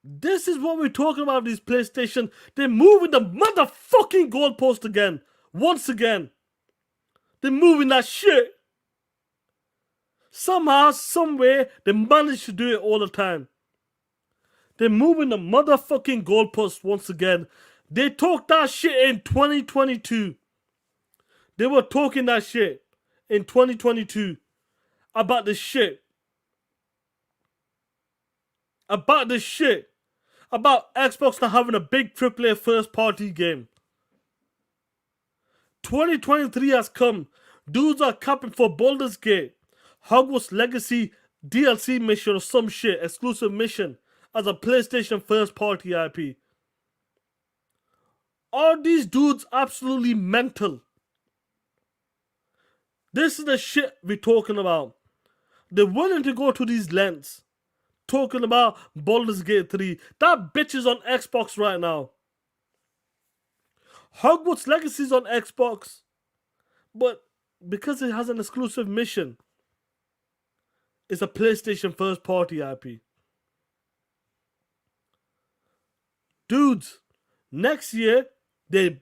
This is what we're talking about, these PlayStation. They're moving the motherfucking goalpost again. Once again. They're moving that shit. Somehow, somewhere, they manage to do it all the time. They're moving the motherfucking goalposts once again. They talked that shit in 2022. They were talking that shit in 2022 about this shit. About this shit. About Xbox not having a big AAA first party game. 2023 has come. Dudes are capping for Baldur's Gate, Hogwarts Legacy DLC mission or some shit, exclusive mission, as a PlayStation first party IP. Are these dudes absolutely mental? This is the shit we're talking about. They're willing to go to these lengths. Talking about Baldur's Gate 3. That bitch is on Xbox right now. Hogwarts Legacy is on Xbox. But because it has an exclusive mission, it's a PlayStation first party IP. Dudes, next year, they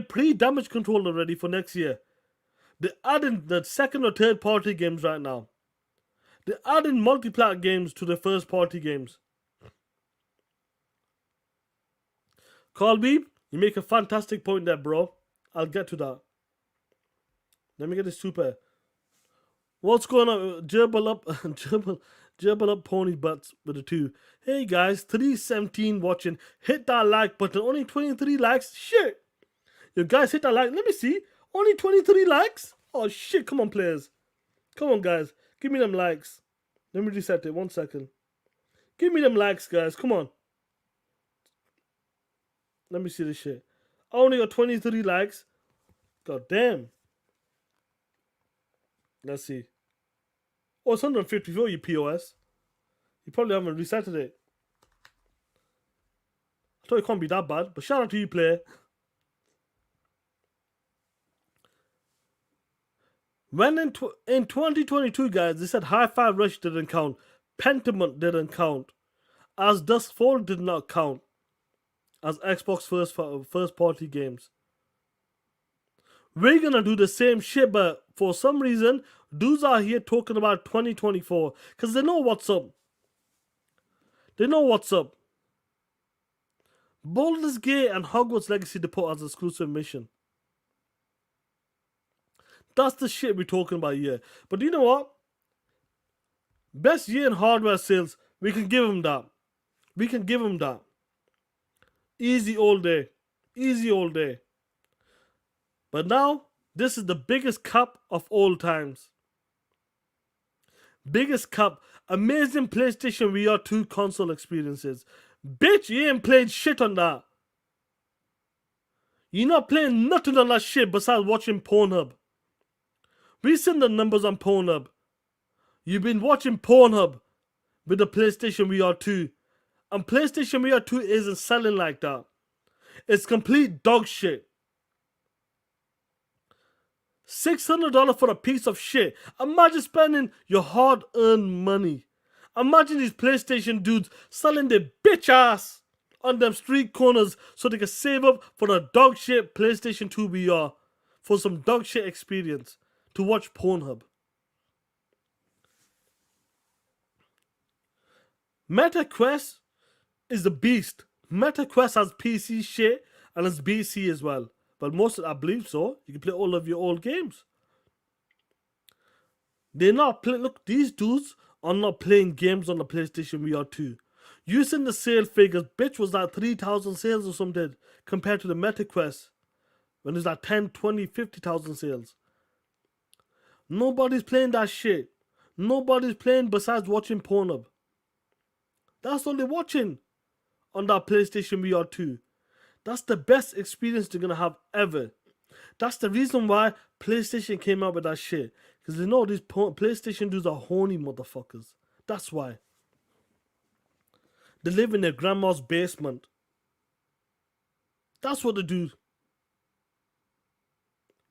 pre-damage control already for next year. They're adding the second or third party games right now. They're adding multiplat games to the first party games. Colby, you make a fantastic point there, bro. I'll get to that. Let me get this super. What's going on? Gerbil up pony butts with the 2. Hey guys, 317 watching. Hit that like button. Only 23 likes. Shit. You guys hit that like. Let me see. Only 23 likes? Oh shit, come on players. Come on guys. Give me them likes. Let me reset it. 1 second. Give me them likes, guys. Come on. Let me see this shit. I only got 23 likes. God damn. Let's see. Oh, it's 154, you POS. You probably haven't resetted it. I thought it can't be that bad, but shout out to you, player. When in 2022, guys, they said Hi-Fi Rush didn't count. Pentiment didn't count. As Duskfall did not count. As Xbox first party games. We're gonna do the same shit, but for some reason, dudes are here talking about 2024. Because they know what's up. They know what's up. Baldur's Gate and Hogwarts Legacy they put as exclusive mission. That's the shit we're talking about here. But you know what? Best year in hardware sales, we can give them that. We can give them that. Easy all day. Easy all day. But now, this is the biggest cup of all times. Biggest cup. Amazing PlayStation VR 2 console experiences. Bitch, you ain't playing shit on that. You're not playing nothing on that shit besides watching Pornhub. We seen the numbers on Pornhub. You've been watching Pornhub with the PlayStation VR 2. And PlayStation VR 2 isn't selling like that. It's complete dog shit. $600 for a piece of shit. Imagine spending your hard-earned money. Imagine these PlayStation dudes selling their bitch ass on them street corners so they can save up for a dog shit PlayStation 2 VR for some dog shit experience to watch Pornhub. MetaQuest is the beast. MetaQuest has PC shit and it's BC as well. But most of I believe so. You can play all of your old games. They're not playing. Look, these dudes are not playing games on the PlayStation VR 2. Using the sale figures, bitch was like 3,000 sales or something compared to the MetaQuest when it's like 10, 20, 50,000 sales. Nobody's playing that shit. Nobody's playing besides watching Pornhub. That's all they're watching on that PlayStation VR 2. That's the best experience they're gonna have ever. That's the reason why PlayStation came out with that shit. Because they know these PlayStation dudes are horny motherfuckers. That's why. They live in their grandma's basement. That's what they do.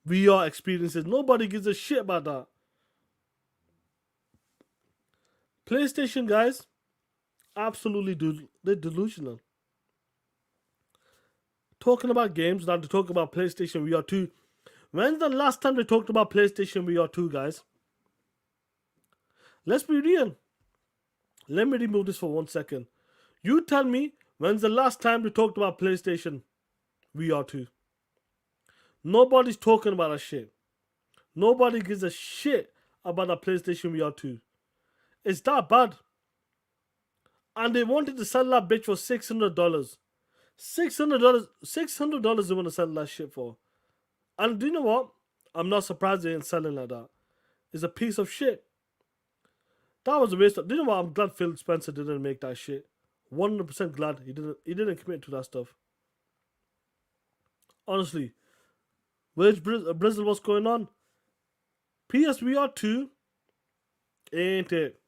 VR experiences. Nobody gives a shit about that. PlayStation guys, absolutely they're delusional. Talking about games, now to talk about PlayStation VR 2. When's the last time they talked about PlayStation VR 2, guys? Let's be real. Let me remove this for 1 second. You tell me, when's the last time they talked about PlayStation VR 2? Nobody's talking about that shit. Nobody gives a shit about the PlayStation VR 2. It's that bad. And they wanted to sell that bitch for $600. $600 they want to sell that shit for. And do you know what? I'm not surprised they ain't selling like that. It's a piece of shit. That was a waste of... Do you know what? I'm glad Phil Spencer didn't make that shit. 100% glad he didn't commit to that stuff. Honestly. Where's Brazil? What's going on? PSVR 2 ain't it.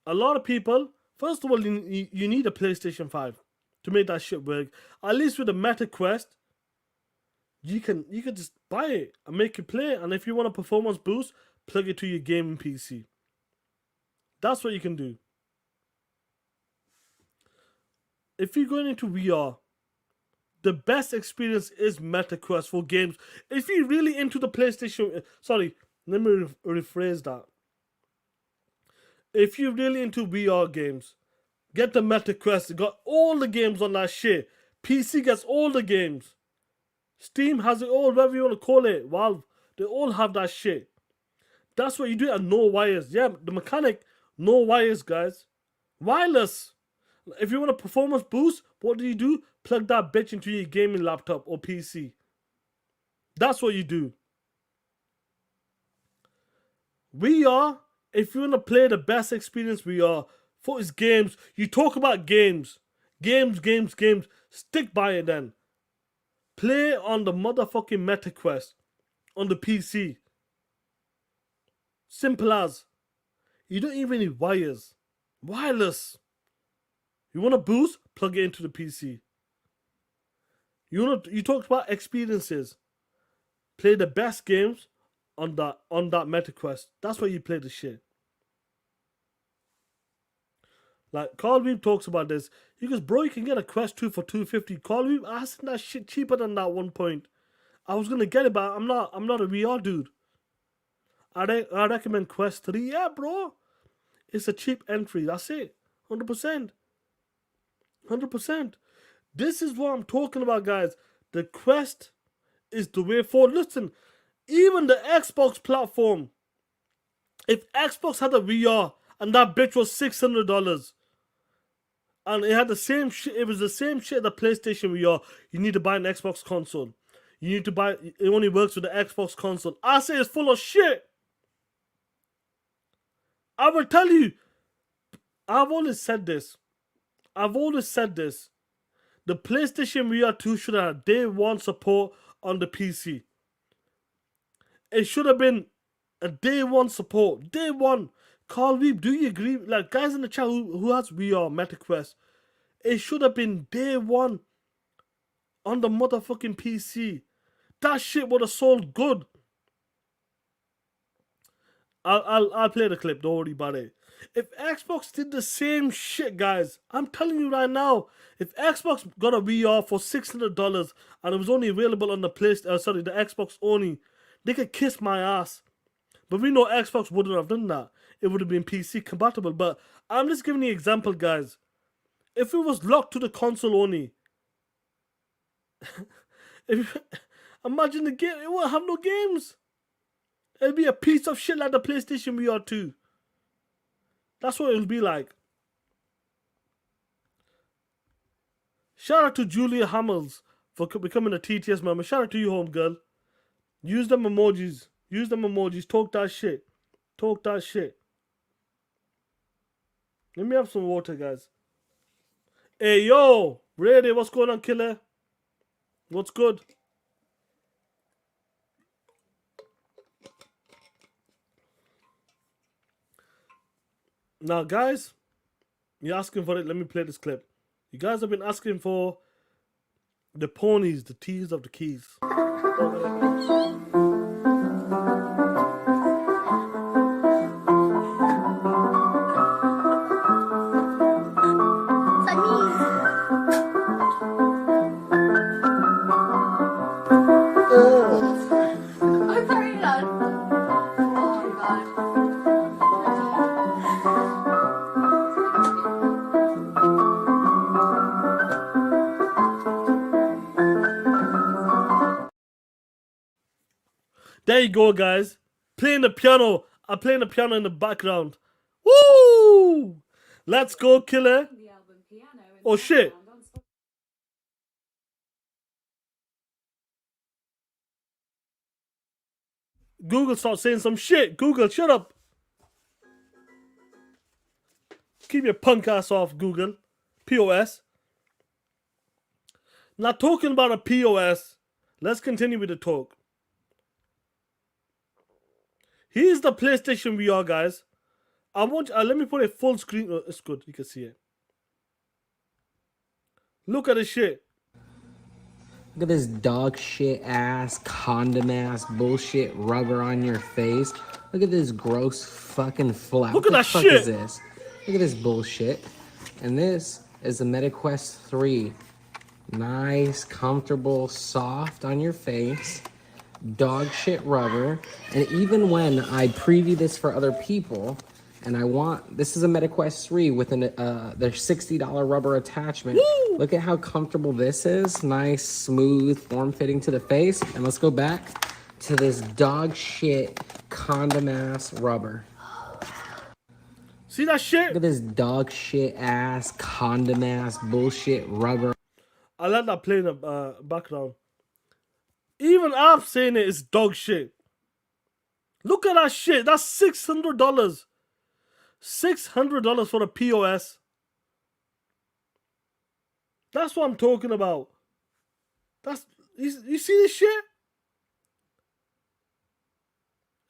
A lot of people... First of all, you need a PlayStation 5 to make that shit work. At least with the Meta Quest, you can just buy it and make it play. And if you want a performance boost, plug it to your gaming PC. That's what you can do. If you're going into VR, the best experience is Meta Quest for games. If you're really into the PlayStation... Sorry, let me rephrase that. If you're really into VR games, get the Meta Quest. It got all the games on that shit. PC gets all the games. Steam has it all, whatever you want to call it. Valve, they all have that shit. That's what you do, and no wires. Yeah, the mechanic, no wires, guys. Wireless. If you want a performance boost, what do? Plug that bitch into your gaming laptop or PC. That's what you do. VR, if you want to play the best experience VR for its games, you talk about games. Games. Stick by it then. Play on the motherfucking Meta Quest on the PC. Simple as. You don't even need wires. Wireless. You want a boost? Plug it into the PC. You talked about experiences. Play the best games on that Meta Quest. That's why you play the shit. Like Carl Weeb talks about this. He goes, bro, you can get a Quest 2 for $250. Carl Weeb, I asked that shit cheaper than that 1 point. I was gonna get it, but I'm not a VR dude. I recommend Quest 3. Yeah, bro. It's a cheap entry. That's it. 100%. 100%. This is what I'm talking about, guys. The Quest is the way forward. Listen, even the Xbox platform, if Xbox had a VR and that bitch was $600 and it had the same shit, it was the same shit that PlayStation VR, you need to buy an Xbox console. You need to buy, it only works with the Xbox console. I say it's full of shit. I will tell you, I've always said this. The PlayStation VR 2 should have day one support on the PC. It should have been a day one support. Day one. Carl Weeb, do you agree? Like, guys in the chat who has VR Meta Quest, it should have been day one on the motherfucking PC. That shit would have sold good. I'll play the clip, don't worry about it. If Xbox did the same shit, guys, I'm telling you right now, if Xbox got a VR for $600 and it was only available on the Xbox only, they could kiss my ass. But we know Xbox wouldn't have done that. It would have been PC compatible. But I'm just giving you an example, guys. If it was locked to the console only, imagine the game, it won't have no games. It'll be a piece of shit like the PlayStation VR 2. That's what it'll be like. Shout out to Julia Hamels for becoming a TTS member. Shout out to you, home girl. Use them emojis. Talk that shit. Let me have some water, guys. Hey, yo. Brady, what's going on, killer? What's good? Now, guys, you're asking for it. Let me play this clip. You guys have been asking for the ponies, the T's of the keys. There you go, guys. Playing the piano. I'm playing the piano in the background. Woo! Let's go, killer. Oh shit. Google, start saying some shit. Google, shut up. Keep your punk ass off, Google. POS. Now, talking about a POS, let's continue with the talk. Here's the PlayStation VR, guys. I want. Let me put a full screen. Oh, it's good. You can see it. Look at this shit. Look at this dog shit ass, condom ass bullshit rubber on your face. Look at this gross fucking flap. Look at What the that fuck shit. is this? Look at this bullshit. And this is the MetaQuest 3. Nice, comfortable, soft on your face. Dog shit rubber. And even when I preview this for other people, and I want, this is a MetaQuest 3 with their $60 rubber attachment. Woo! Look at how comfortable this is. Nice, smooth, form-fitting to the face. And let's go back to this dog shit condom ass rubber. See that shit? Look at this dog shit ass, condom ass bullshit rubber. I let that play in the background. Even I'm saying it is dog shit. Look at that shit. That's $600. $600 for a POS. That's what I'm talking about. That's you see this shit?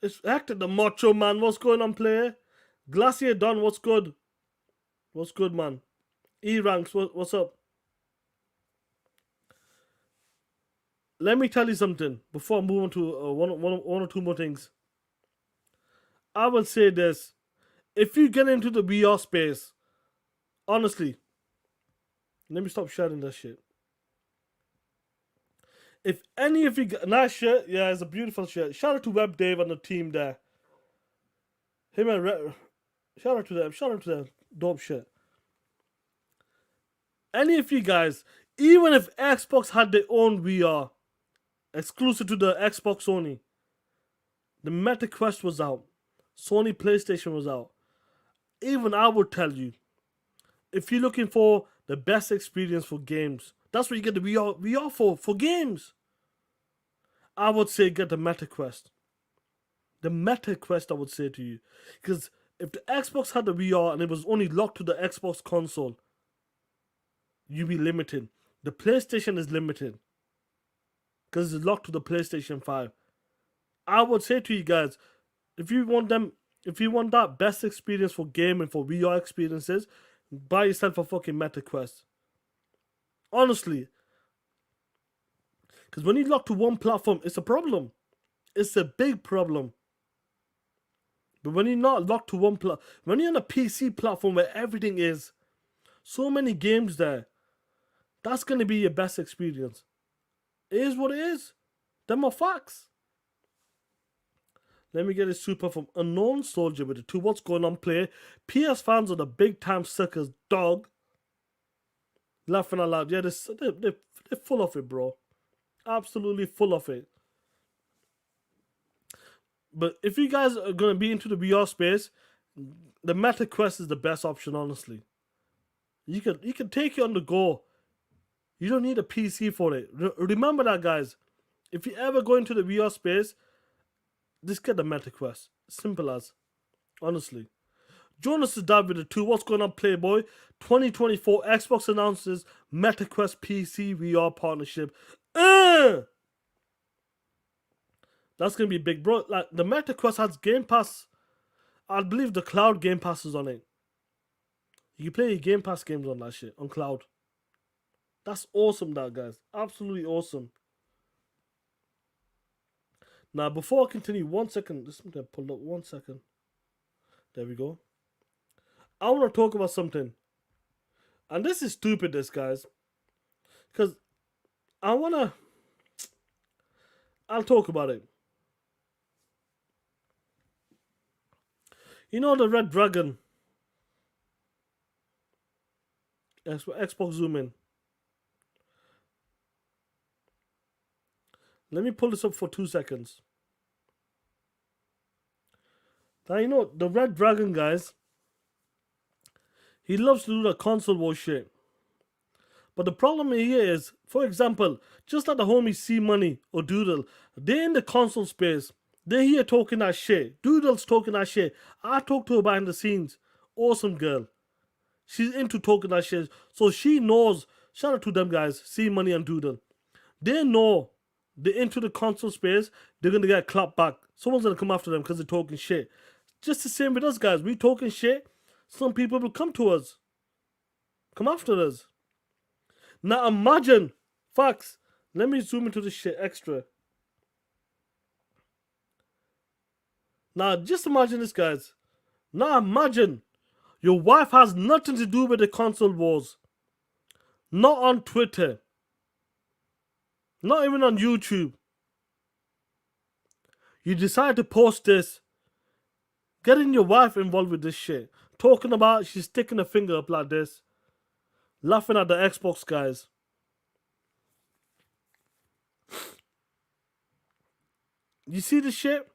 It's acting the macho man. What's going on, player? Glacier Don, what's good? What's good, man? E-Ranks, what's up? Let me tell you something before I move on to one or two more things. I will say this. If you get into the VR space, honestly, let me stop sharing that shit. If any of you got nice shirt, yeah, it's a beautiful shirt. Shout out to Web Dave and the team there. Him and shout out to them. Shout out to them. Dope shit. Any of you guys, even if Xbox had their own VR, exclusive to the Xbox Sony, the MetaQuest was out. Sony PlayStation was out. Even I would tell you, if you're looking for the best experience for games, that's what you get the VR for games. I would say get the MetaQuest. The MetaQuest, I would say to you. Because if the Xbox had the VR and it was only locked to the Xbox console, you'd be limited. The PlayStation is limited. Because it's locked to the PlayStation 5. I would say to you guys, if you want that best experience for gaming, for VR experiences, buy yourself a fucking MetaQuest. Honestly. Because when you lock to one platform, it's a problem. It's a big problem. But when you're not locked to one platform, when you're on a PC platform where everything is, so many games there, that's going to be your best experience. It is what it is. Them are facts. Let me get a super from Unknown Soldier with the 2. What's going on, player? PS fans are the big time suckers, dog. Laughing out loud. Yeah, they're full of it, bro. Absolutely full of it. But if you guys are going to be into the VR space, the MetaQuest is the best option, honestly. You can take it on the go. You don't need a PC for it. Remember that, guys. If you ever go into the VR space, just get the MetaQuest. Simple as. Honestly. Jonas is dive with the 2. What's going on, Playboy? 2024 Xbox announces MetaQuest PC VR partnership. That's going to be big, bro. Like, the MetaQuest has Game Pass. I believe the cloud Game Pass is on it. You can play your Game Pass games on that shit, on cloud. That's awesome, that, guys. Absolutely awesome. Now, before I continue, 1 second. This is going to pull up 1 second. There we go. I want to talk about something. And this is stupid, this, guys. Because I'll talk about it. You know the Red Dragon? Xbox zoom in. Let me pull this up for 2 seconds. Now, you know, the Red Dragon, guys, he loves to do the console war shit. But the problem here is, for example, just like the homies C Money or Doodle, they're in the console space. They're here talking that shit. Doodle's talking that shit. I talked to her behind the scenes. Awesome girl. She's into talking that shit. So she knows. Shout out to them guys, C Money and Doodle. They know they're into the console space. They're going to get clapped back. Someone's going to come after them because they're talking shit. Just the same with us, guys. We talking shit. Some people will come to us. Come after us. Now imagine, facts. Let me zoom into this shit extra. Now just imagine this, guys. Now imagine your wife has nothing to do with the console wars. Not on Twitter. Not even on YouTube. You decide to post this. Getting your wife involved with this shit. Talking about she's sticking a finger up like this. Laughing at the Xbox guys. You see this shit?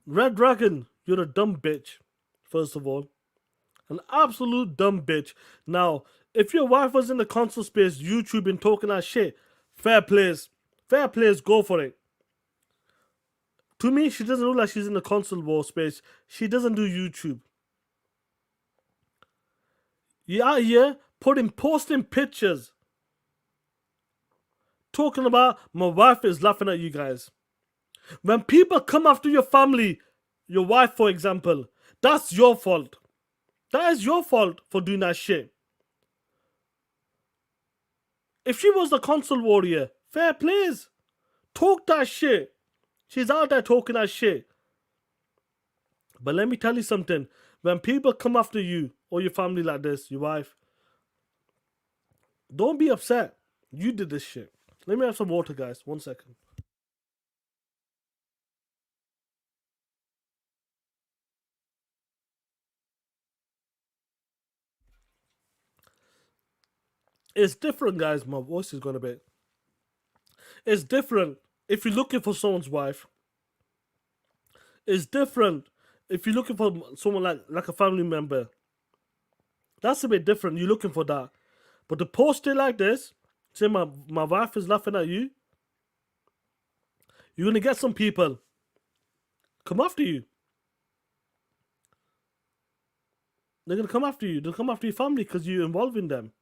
Red Dragon, you're a dumb bitch. First of all. An absolute dumb bitch. Now, if your wife was in the console space, YouTube and talking that shit, fair plays. Fair plays, go for it. To me, she doesn't look like she's in the console war space. She doesn't do YouTube. You're out here posting pictures. Talking about my wife is laughing at you guys. When people come after your family, your wife for example, that's your fault. That is your fault for doing that shit. If she was the console warrior, fair plays. Talk that shit. She's out there talking that shit. But let me tell you something. When people come after you or your family like this, your wife, don't be upset. You did this shit. Let me have some water, guys. 1 second. It's different, guys. My voice is going a bit. It's different if you're looking for someone's wife. It's different if you're looking for someone like a family member. That's a bit different. You're looking for that. But to post it like this, say my wife is laughing at you, you're going to get some people come after you. They're going to come after you. They'll come after your family because you're involving them.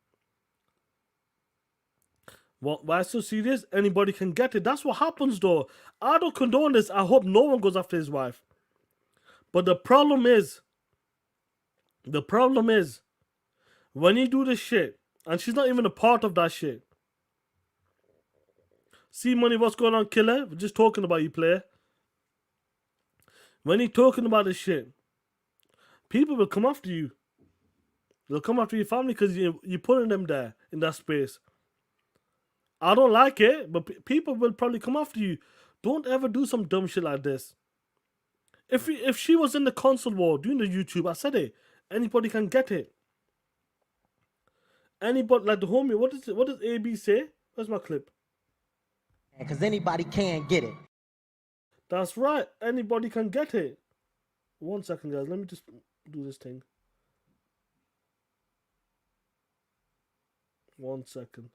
Why so serious? Anybody can get it. That's what happens though. I don't condone this. I hope no one goes after his wife. But the problem is, when you do this shit, and she's not even a part of that shit. See Money, what's going on, killer? We're just talking about you, player. When you're talking about this shit, people will come after you. They'll come after your family because you're putting them there in that space. I don't like it, but people will probably come after you. Don't ever do some dumb shit like this. If she was in the console war doing the YouTube, I said it. Anybody can get it. Anybody, like the homie, what does AB say? Where's my clip? Because anybody can get it. That's right. Anybody can get it. 1 second, guys. Let me just do this thing. 1 second.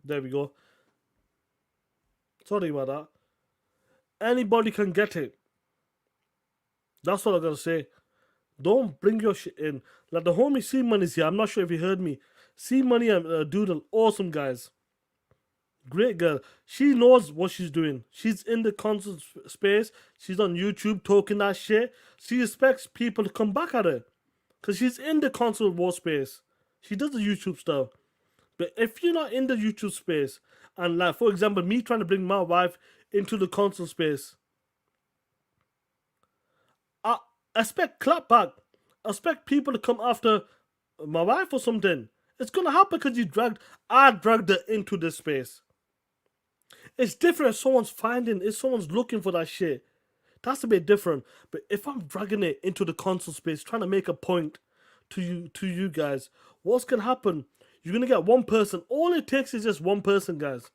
There we go. Sorry about that. Anybody can get it. That's what I gotta say. Don't bring your shit in. Like the homie C Money's here. I'm not sure if you heard me. C Money and Doodle, awesome guys. Great girl. She knows what she's doing. She's in the console space. She's on YouTube talking that shit. She expects people to come back at her. Because she's in the console war space. She does the YouTube stuff. But if you're not in the YouTube space, and like for example, me trying to bring my wife into the console space, I expect clapback. I expect people to come after my wife or something. It's gonna happen because I dragged her into this space. It's different if someone's looking for that shit. That's a bit different. But if I'm dragging it into the console space, trying to make a point to you guys, what's gonna happen? You're gonna get one person. All it takes is just one person, guys.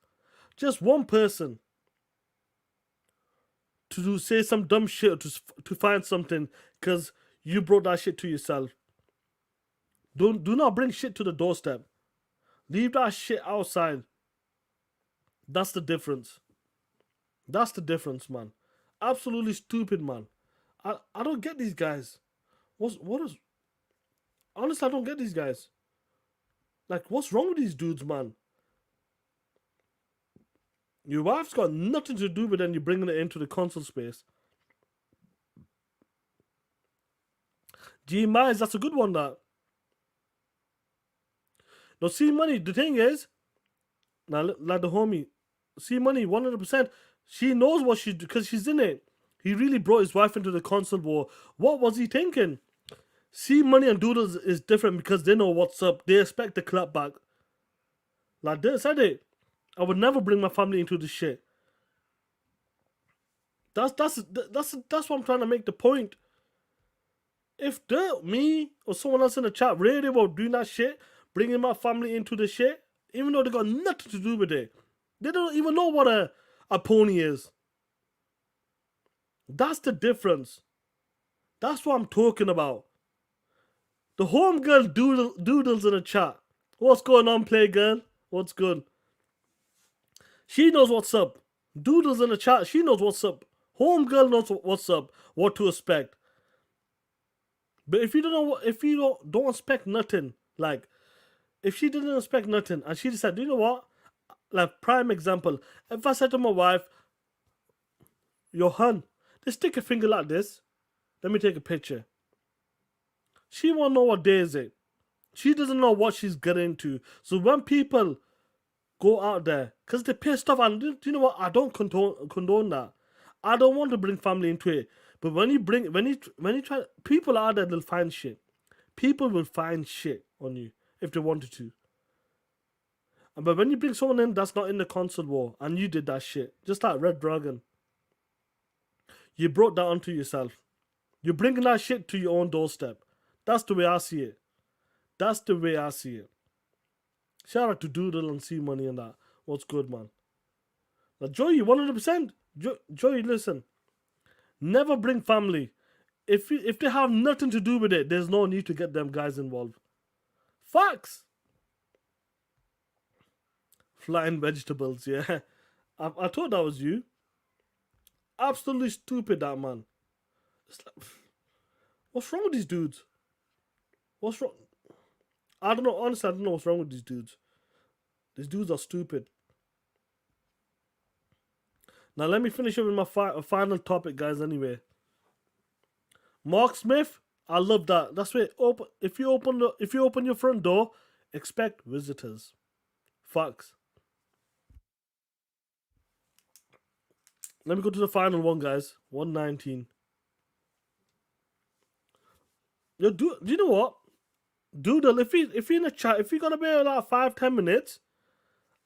just one person to say some dumb shit to find something because you brought that shit to yourself. Do not bring shit to the doorstep. Leave that shit outside. That's the difference. That's the difference, man. Absolutely stupid, man. I don't get these guys. What is honestly, I don't get these guys. Like, what's wrong with these dudes, man? Your wife's got nothing to do with it and you're bringing it into the console space. G Mize, that's a good one, that. Now, see money, the thing is, now, like the homie, see money, 100%, she knows what she's, because she's in it. He really brought his wife into the console war. What was he thinking? See money and Doodles is different because they know what's up. They expect the clap back. Like they said it. I would never bring my family into this shit. That's what I'm trying to make the point. If me or someone else in the chat really were doing that shit, bringing my family into the shit, even though they got nothing to do with it, they don't even know what a pony is. That's the difference. That's what I'm talking about. The homegirl doodles in the chat. What's going on, Playgirl? What's good? She knows what's up. Doodles in the chat. She knows what's up. Homegirl knows what's up. What to expect. But if you don't know, if you don't expect nothing, like if she didn't expect nothing and she decided, you know what? Like prime example, if I said to my wife, "Yo, hun, just stick a finger like this. Let me take a picture." She won't know what day is it. She doesn't know what she's getting into. So when people go out there, because they're pissed off, and do you know what? I don't condone that. I don't want to bring family into it. But when you try, people out there, they'll find shit. People will find shit on you if they wanted to. But when you bring someone in that's not in the console war, and you did that shit, just like Red Dragon, you brought that onto yourself. You're bringing that shit to your own doorstep. That's the way I see it. That's the way I see it. Shout out to Doodle and C Money and that. What's good, man? Now, Joey, 100%. Joey, listen. Never bring family. If they have nothing to do with it, there's no need to get them guys involved. Facts. Flying vegetables, yeah. I thought that was you. Absolutely stupid, that man. It's like, what's wrong with these dudes? What's wrong? I don't know. Honestly, I don't know what's wrong with these dudes. These dudes are stupid. Now let me finish up with my final topic, guys. Anyway, Mark Smith, I love that. That's why if you open your front door, expect visitors. Facts. Let me go to the final one, guys. 119. Yo, do you know what? Doodle, if you're in the chat, if you're gonna be like 5-10 minutes,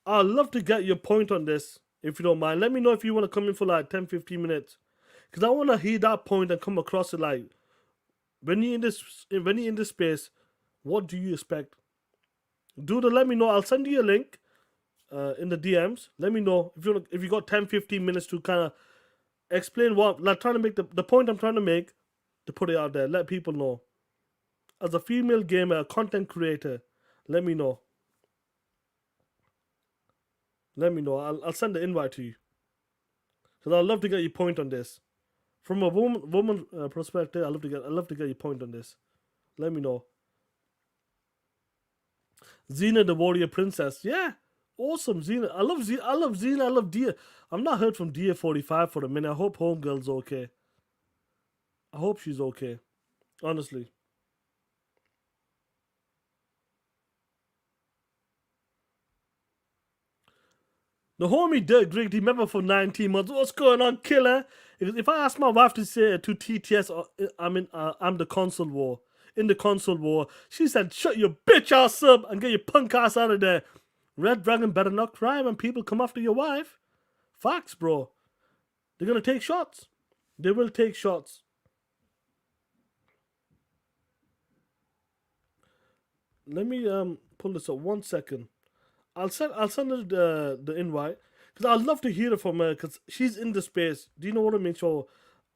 I'd love to get your point on this. If you don't mind, let me know if you want to come in for like 10-15 minutes, because I want to hear that point and come across it. Like when you're in this space, what do you expect? Doodle, let me know. I'll send you a link in the DMs. Let me know if you got 10-15 minutes to kind of explain what, like, trying to make the point I'm trying to make, to put it out there. Let people know. As a female gamer, a content creator, let me know. Let me know. I'll send the invite to you, because I'd love to get your point on this. From a woman perspective, I'd love to get your point on this. Let me know. Xena, the warrior princess, yeah, awesome. Xena, I love Xena. I love Dia. I've not heard from Dia 45 for a minute. I hope homegirl's okay. I hope she's okay. Honestly. The homie Dirk Griggity member for 19 months. What's going on, killer? If I ask my wife to say to TTS, I'm the console war. In the console war, she said, "Shut your bitch ass up and get your punk ass out of there." Red Dragon better not cry when people come after your wife. Facts, bro. They're gonna take shots. They will take shots. Let me pull this up 1 second. I'll send her the invite. Because I'd love to hear it from her, because she's in the space. Do you know what I mean? So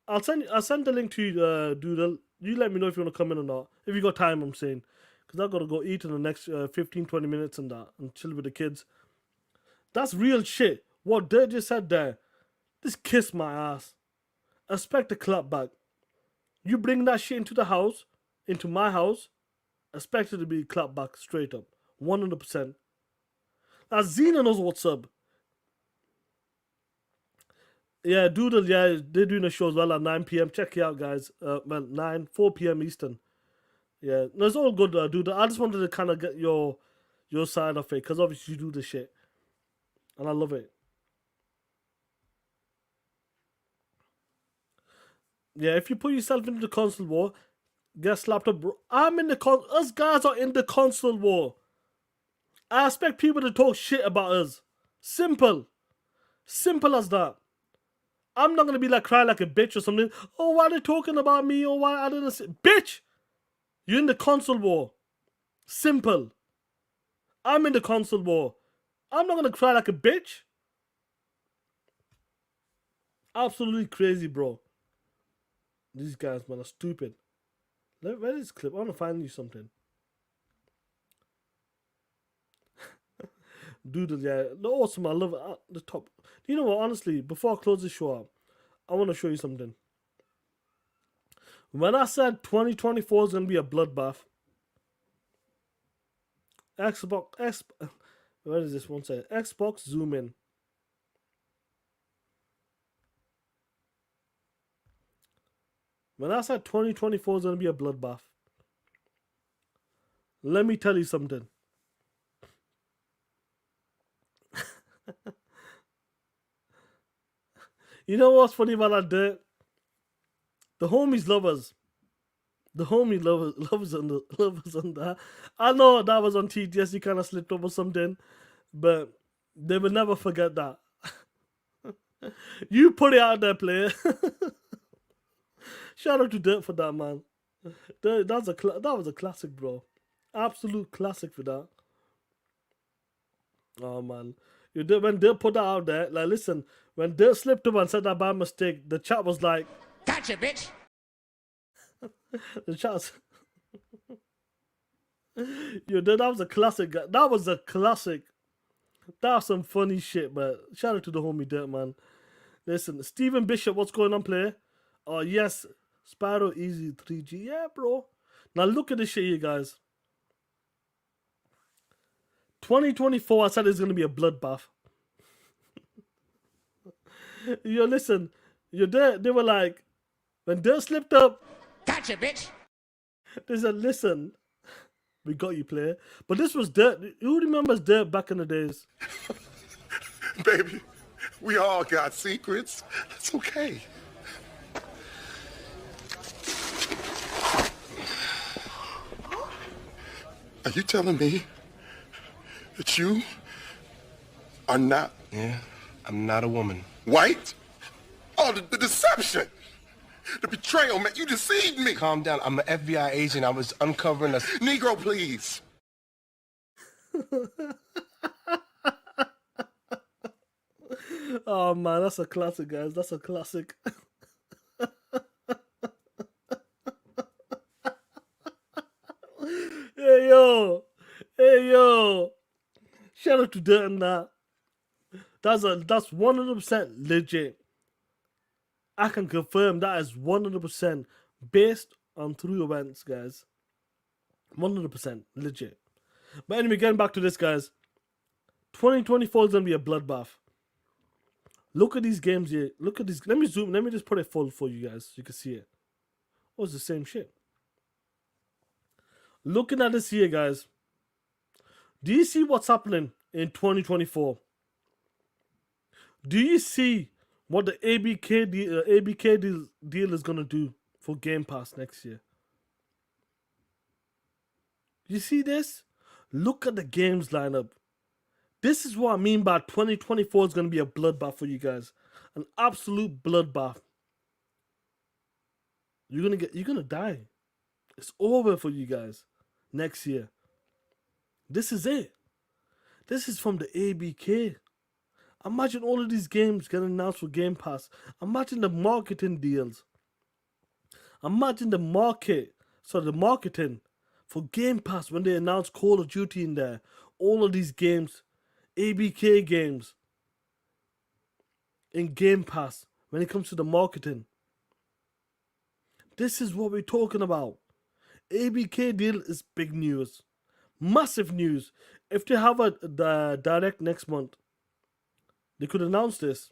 I'll send the link to you, Doodle. You let me know if you want to come in or not. If you got time, I'm saying. Because I've got to go eat in the next 15, 20 minutes and that, and chill with the kids. That's real shit. What Dirt just said there. Just kiss my ass. Expect a clap back. You bring that shit into the house, into my house, expect it to be clapped back straight up. 100%. Now, Xena knows what's up. Yeah, Doodle, yeah, they're doing a show as well at 9 p.m. Check it out, guys. 4 p.m. Eastern. Yeah, no, it's all good, Doodle. I just wanted to kind of get your side of it, because obviously you do the shit. And I love it. Yeah, if you put yourself into the console war, get slapped up, bro. Us guys are in the console war. I expect people to talk shit about us. Simple. Simple as that. I'm not gonna be like cry like a bitch or something. Oh, why are they talking about me? Or why I didn't say bitch? You're in the console war. Simple. I'm in the console war. I'm not gonna cry like a bitch. Absolutely crazy, bro. These guys, man, are stupid. Where is this clip? I want to find you something. Doodle, yeah. Awesome, I love it. The top. You know what, honestly, before I close the show up, I want to show you something. When I said 2024 is going to be a bloodbath, where is this one say? Xbox zoom in. When I said 2024 is going to be a bloodbath, let me tell you something. You know what's funny about that? The homies love us. The homie lovers on that. I know that was on TTS. You kind of slipped over something, but they will never forget that. You put it out there, player. Shout out to Dirt for that, man. That was a classic, bro. Absolute classic for that. Oh man, when Dirt put that out there, like listen, when Dirt slipped up and said that by mistake, the chat was like, Gotcha, bitch. the chat. That was a classic. That was a classic. That was some funny shit, but shout out to the homie Dirt, man. Listen, Stephen Bishop, what's going on, player? Oh yes, Sparrow Easy 3G, yeah, bro. Now look at this shit, you guys. 2024, I said it's gonna be a bloodbath. Yo, listen, they were like, when Dirt slipped up, Gotcha, bitch. they said, listen, we got you, player. But this was Dirt. Who remembers Dirt back in the days? Baby, we all got secrets. That's okay. Are you telling me that you are not... Yeah, I'm not a woman. White? Oh, the deception! The betrayal, man. You deceived me. Calm down. I'm an FBI agent. I was uncovering a... Negro, please. Oh, man, that's a classic, guys. That's a classic. Hey, yo. Hey, yo. Shout out to Dirt and that. That's 100% legit. I can confirm that is 100% based on true events, guys. 100% legit. But anyway, getting back to this, guys. 2024 is going to be a bloodbath. Look at these games here. Look at these. Let me zoom. Let me just put it full for you guys so you can see it. Oh, it's the same shit. Looking at this here, guys. Do you see what's happening in 2024? Do you see what the ABK deal is going to do for Game Pass next year? You see this? Look at the games lineup. This is what I mean by 2024 is going to be a bloodbath for you guys. An absolute bloodbath. You're going to die. It's over for you guys next year. This is it. This is from the ABK. Imagine all of these games getting announced for Game Pass. Imagine the marketing deals. Imagine the marketing for Game Pass when they announce Call of Duty in there. All of these games, ABK games in Game Pass when it comes to the marketing. This is what we're talking about. ABK deal is big news. Massive news. If they have the direct next month, they could announce this.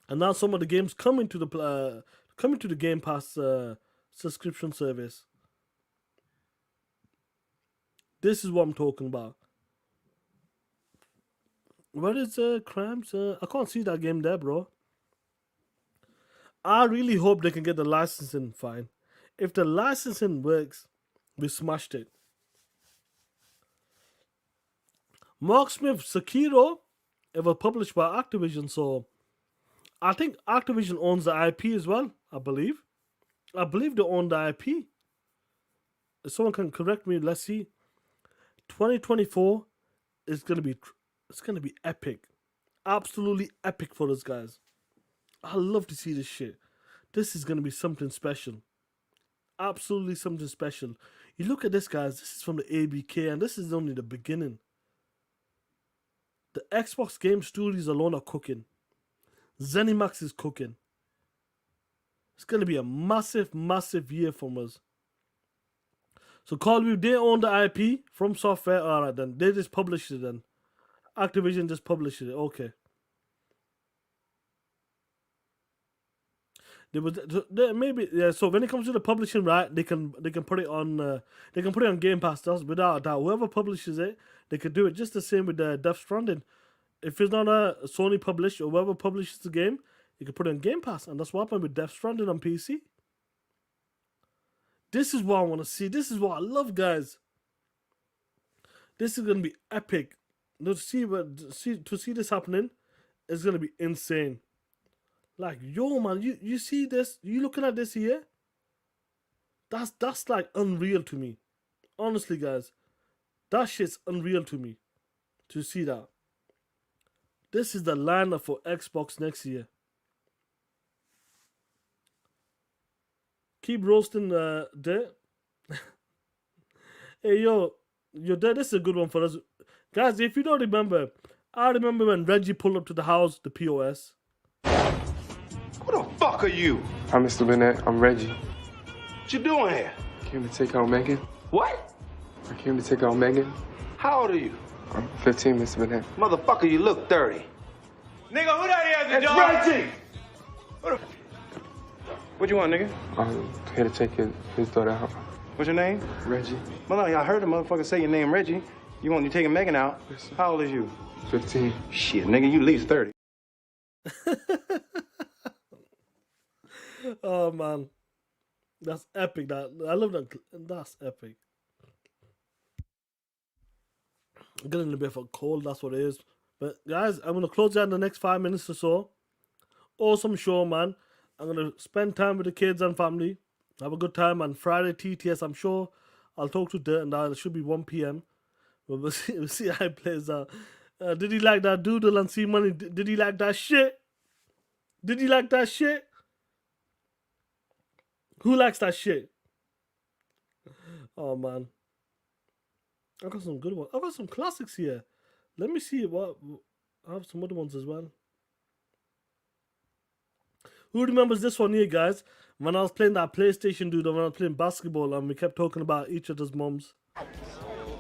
Announce some of the games coming to the Game Pass subscription service. This is what I'm talking about. Where is Crimes? I can't see that game there, bro. I really hope they can get the licensing fine. If the licensing works, we smashed it. Mark Smith, Sekiro, it was published by Activision, so I think Activision owns the IP as well, I believe. I believe they own the IP. If someone can correct me, let's see. 2024 is gonna be epic. Absolutely epic for us guys. I love to see this shit. This is gonna be something special. Absolutely something special. You look at this, guys. This is from the ABK, and this is only the beginning. The Xbox game studios alone are cooking. ZeniMax is cooking. It's gonna be a massive, massive year for us. So Call of Duty, they own the IP from software. Alright then. They just published it then. Activision just published it. Okay. Maybe yeah. So when it comes to the publishing, right, they can put it on Game Pass. That's without a doubt. Whoever publishes it, they can do it just the same with Death Stranding. If it's not a Sony published or whoever publishes the game, you can put it on Game Pass, and that's what happened with Death Stranding on PC. This is what I want to see. This is what I love, guys. This is gonna be epic. To see this happening is gonna be insane. Like, yo, man, you see this? You looking at this here? That's like unreal to me. Honestly, guys, that shit's unreal to me. To see that. This is the lineup for Xbox next year. Keep roasting there. Hey, yo, there. This is a good one for us. Guys, if you don't remember, I remember when Reggie pulled up to the house, the POS. Who the fuck are you? I'm Mr. Bennett. I'm Reggie. What you doing here? Came to take out Megan. What? I came to take out Megan. How old are you? I'm 15, Mr. Bennett. Motherfucker, you look 30. Nigga, who that is? It's Reggie! What you want, nigga? I'm here to take his daughter out. What's your name? Reggie. Mother, I heard the motherfucker say your name, Reggie. You taking Megan out? Yes, sir. How old is you? 15. Shit, nigga, you at least 30. Oh man, that's epic. I love that. That's epic. I'm getting a bit of a cold. That's what it is. But guys, I'm gonna close down the next 5 minutes or so. Awesome show, man. I'm gonna spend time with the kids and family. Have a good time on Friday TTS. I'm sure I'll talk to Dirt and that. It should be 1 p.m. But we'll see how it plays out. Did he like that doodle and see money? Did he like that shit? Did he like that shit? Who likes that shit? Oh man, I got some good ones. I got some classics here. Let me see what I have some other ones as well. Who remembers this one here, guys? When I was playing that PlayStation dude, when I was playing basketball, and we kept talking about each other's moms.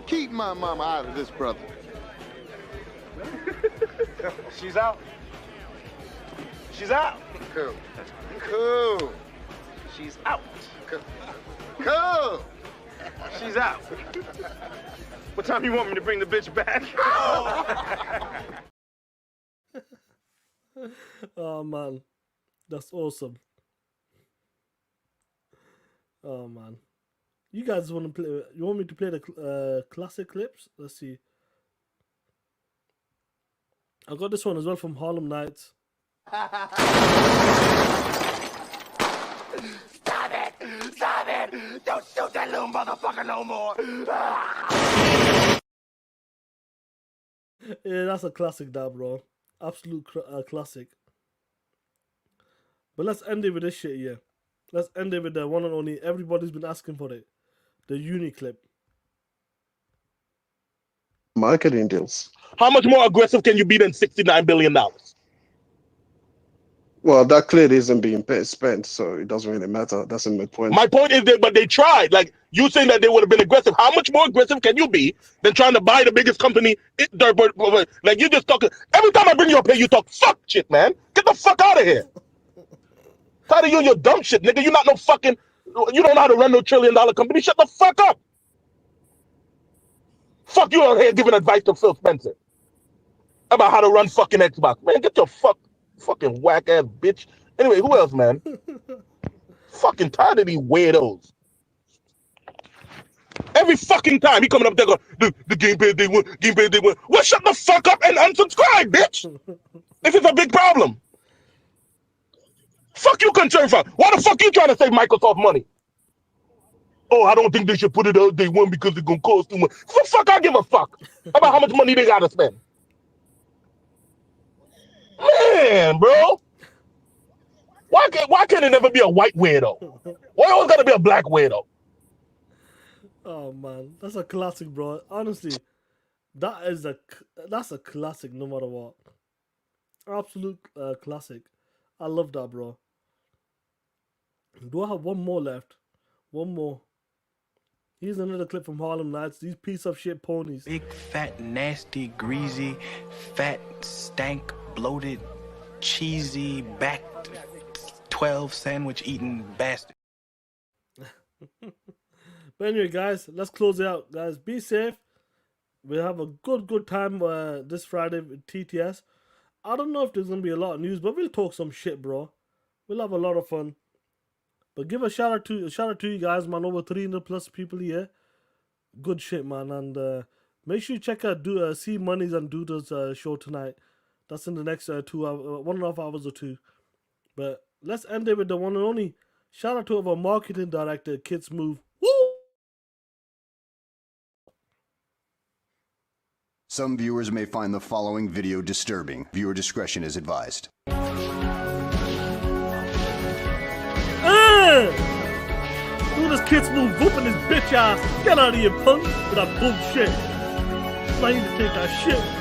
Keep my mama out of this, brother. She's out. She's out. Cool. Cool. She's out. Cool. She's out. What time you want me to bring the bitch back? Oh man, that's awesome. Oh man, you guys want to play? You want me to play the classic clips? Let's see. I got this one as well from Harlem Nights. Stop it! Stop it! Don't shoot that little motherfucker no more! Yeah, that's a classic, that bro. Absolute classic. But let's end it with this shit, yeah. Let's end it with the one and only, everybody's been asking for it. The uni clip. Marketing deals. How much more aggressive can you be than $69 billion? Well, that clearly isn't being spent, so it doesn't really matter. That's my point. My point is that, but they tried. Like, you saying that they would have been aggressive. How much more aggressive can you be than trying to buy the biggest company? Like, you just talking. Every time I bring you up here, you talk fuck shit, man. Get the fuck out of here. Tired of you and your dumb shit, nigga. You not no fucking, you don't know how to run no $1 trillion company. Shut the fuck up. Fuck you out here giving advice to Phil Spencer about how to run fucking Xbox. Man, get your fucking whack ass bitch. Anyway, who else, man? Fucking tired of these weirdos. Every fucking time he coming up there going, the game page they win, game page they win. Well, shut the fuck up and unsubscribe, bitch. If it's a big problem. Fuck you concerned for. Why the fuck you trying to save Microsoft money? Oh, I don't think they should put it out day one because it's gonna cost too much. So fuck, I give a fuck about how much money they gotta spend. Man, bro. Why can't it never be a white weirdo? Why always gotta be a black weirdo? Oh man, that's a classic, bro. Honestly, that's a classic no matter what. Absolute classic. I love that, bro. Do I have one more left? One more. Here's another clip from Harlem Nights. These piece of shit ponies. Big, fat, nasty, greasy, fat, stank, bloated, cheesy, backed, 12 sandwich eating bastard. But anyway, guys, let's close it out. Guys, be safe. We'll have a good time this Friday with TTS. I don't know if there's going to be a lot of news, but we'll talk some shit, bro. We'll have a lot of fun. But give a shout out to you guys, man. Over 300 plus people here. Good shit, man. And make sure you check out C Money's and Duda's show tonight. That's in the next 1.5 hours or 2. But let's end it with the one and only. Shout out to our marketing director, Kids Move. Woo! Some viewers may find the following video disturbing. Viewer discretion is advised. Do this Kids Move whooping his bitch ass. Get out of here, punk. With that bullshit. I need to take that shit.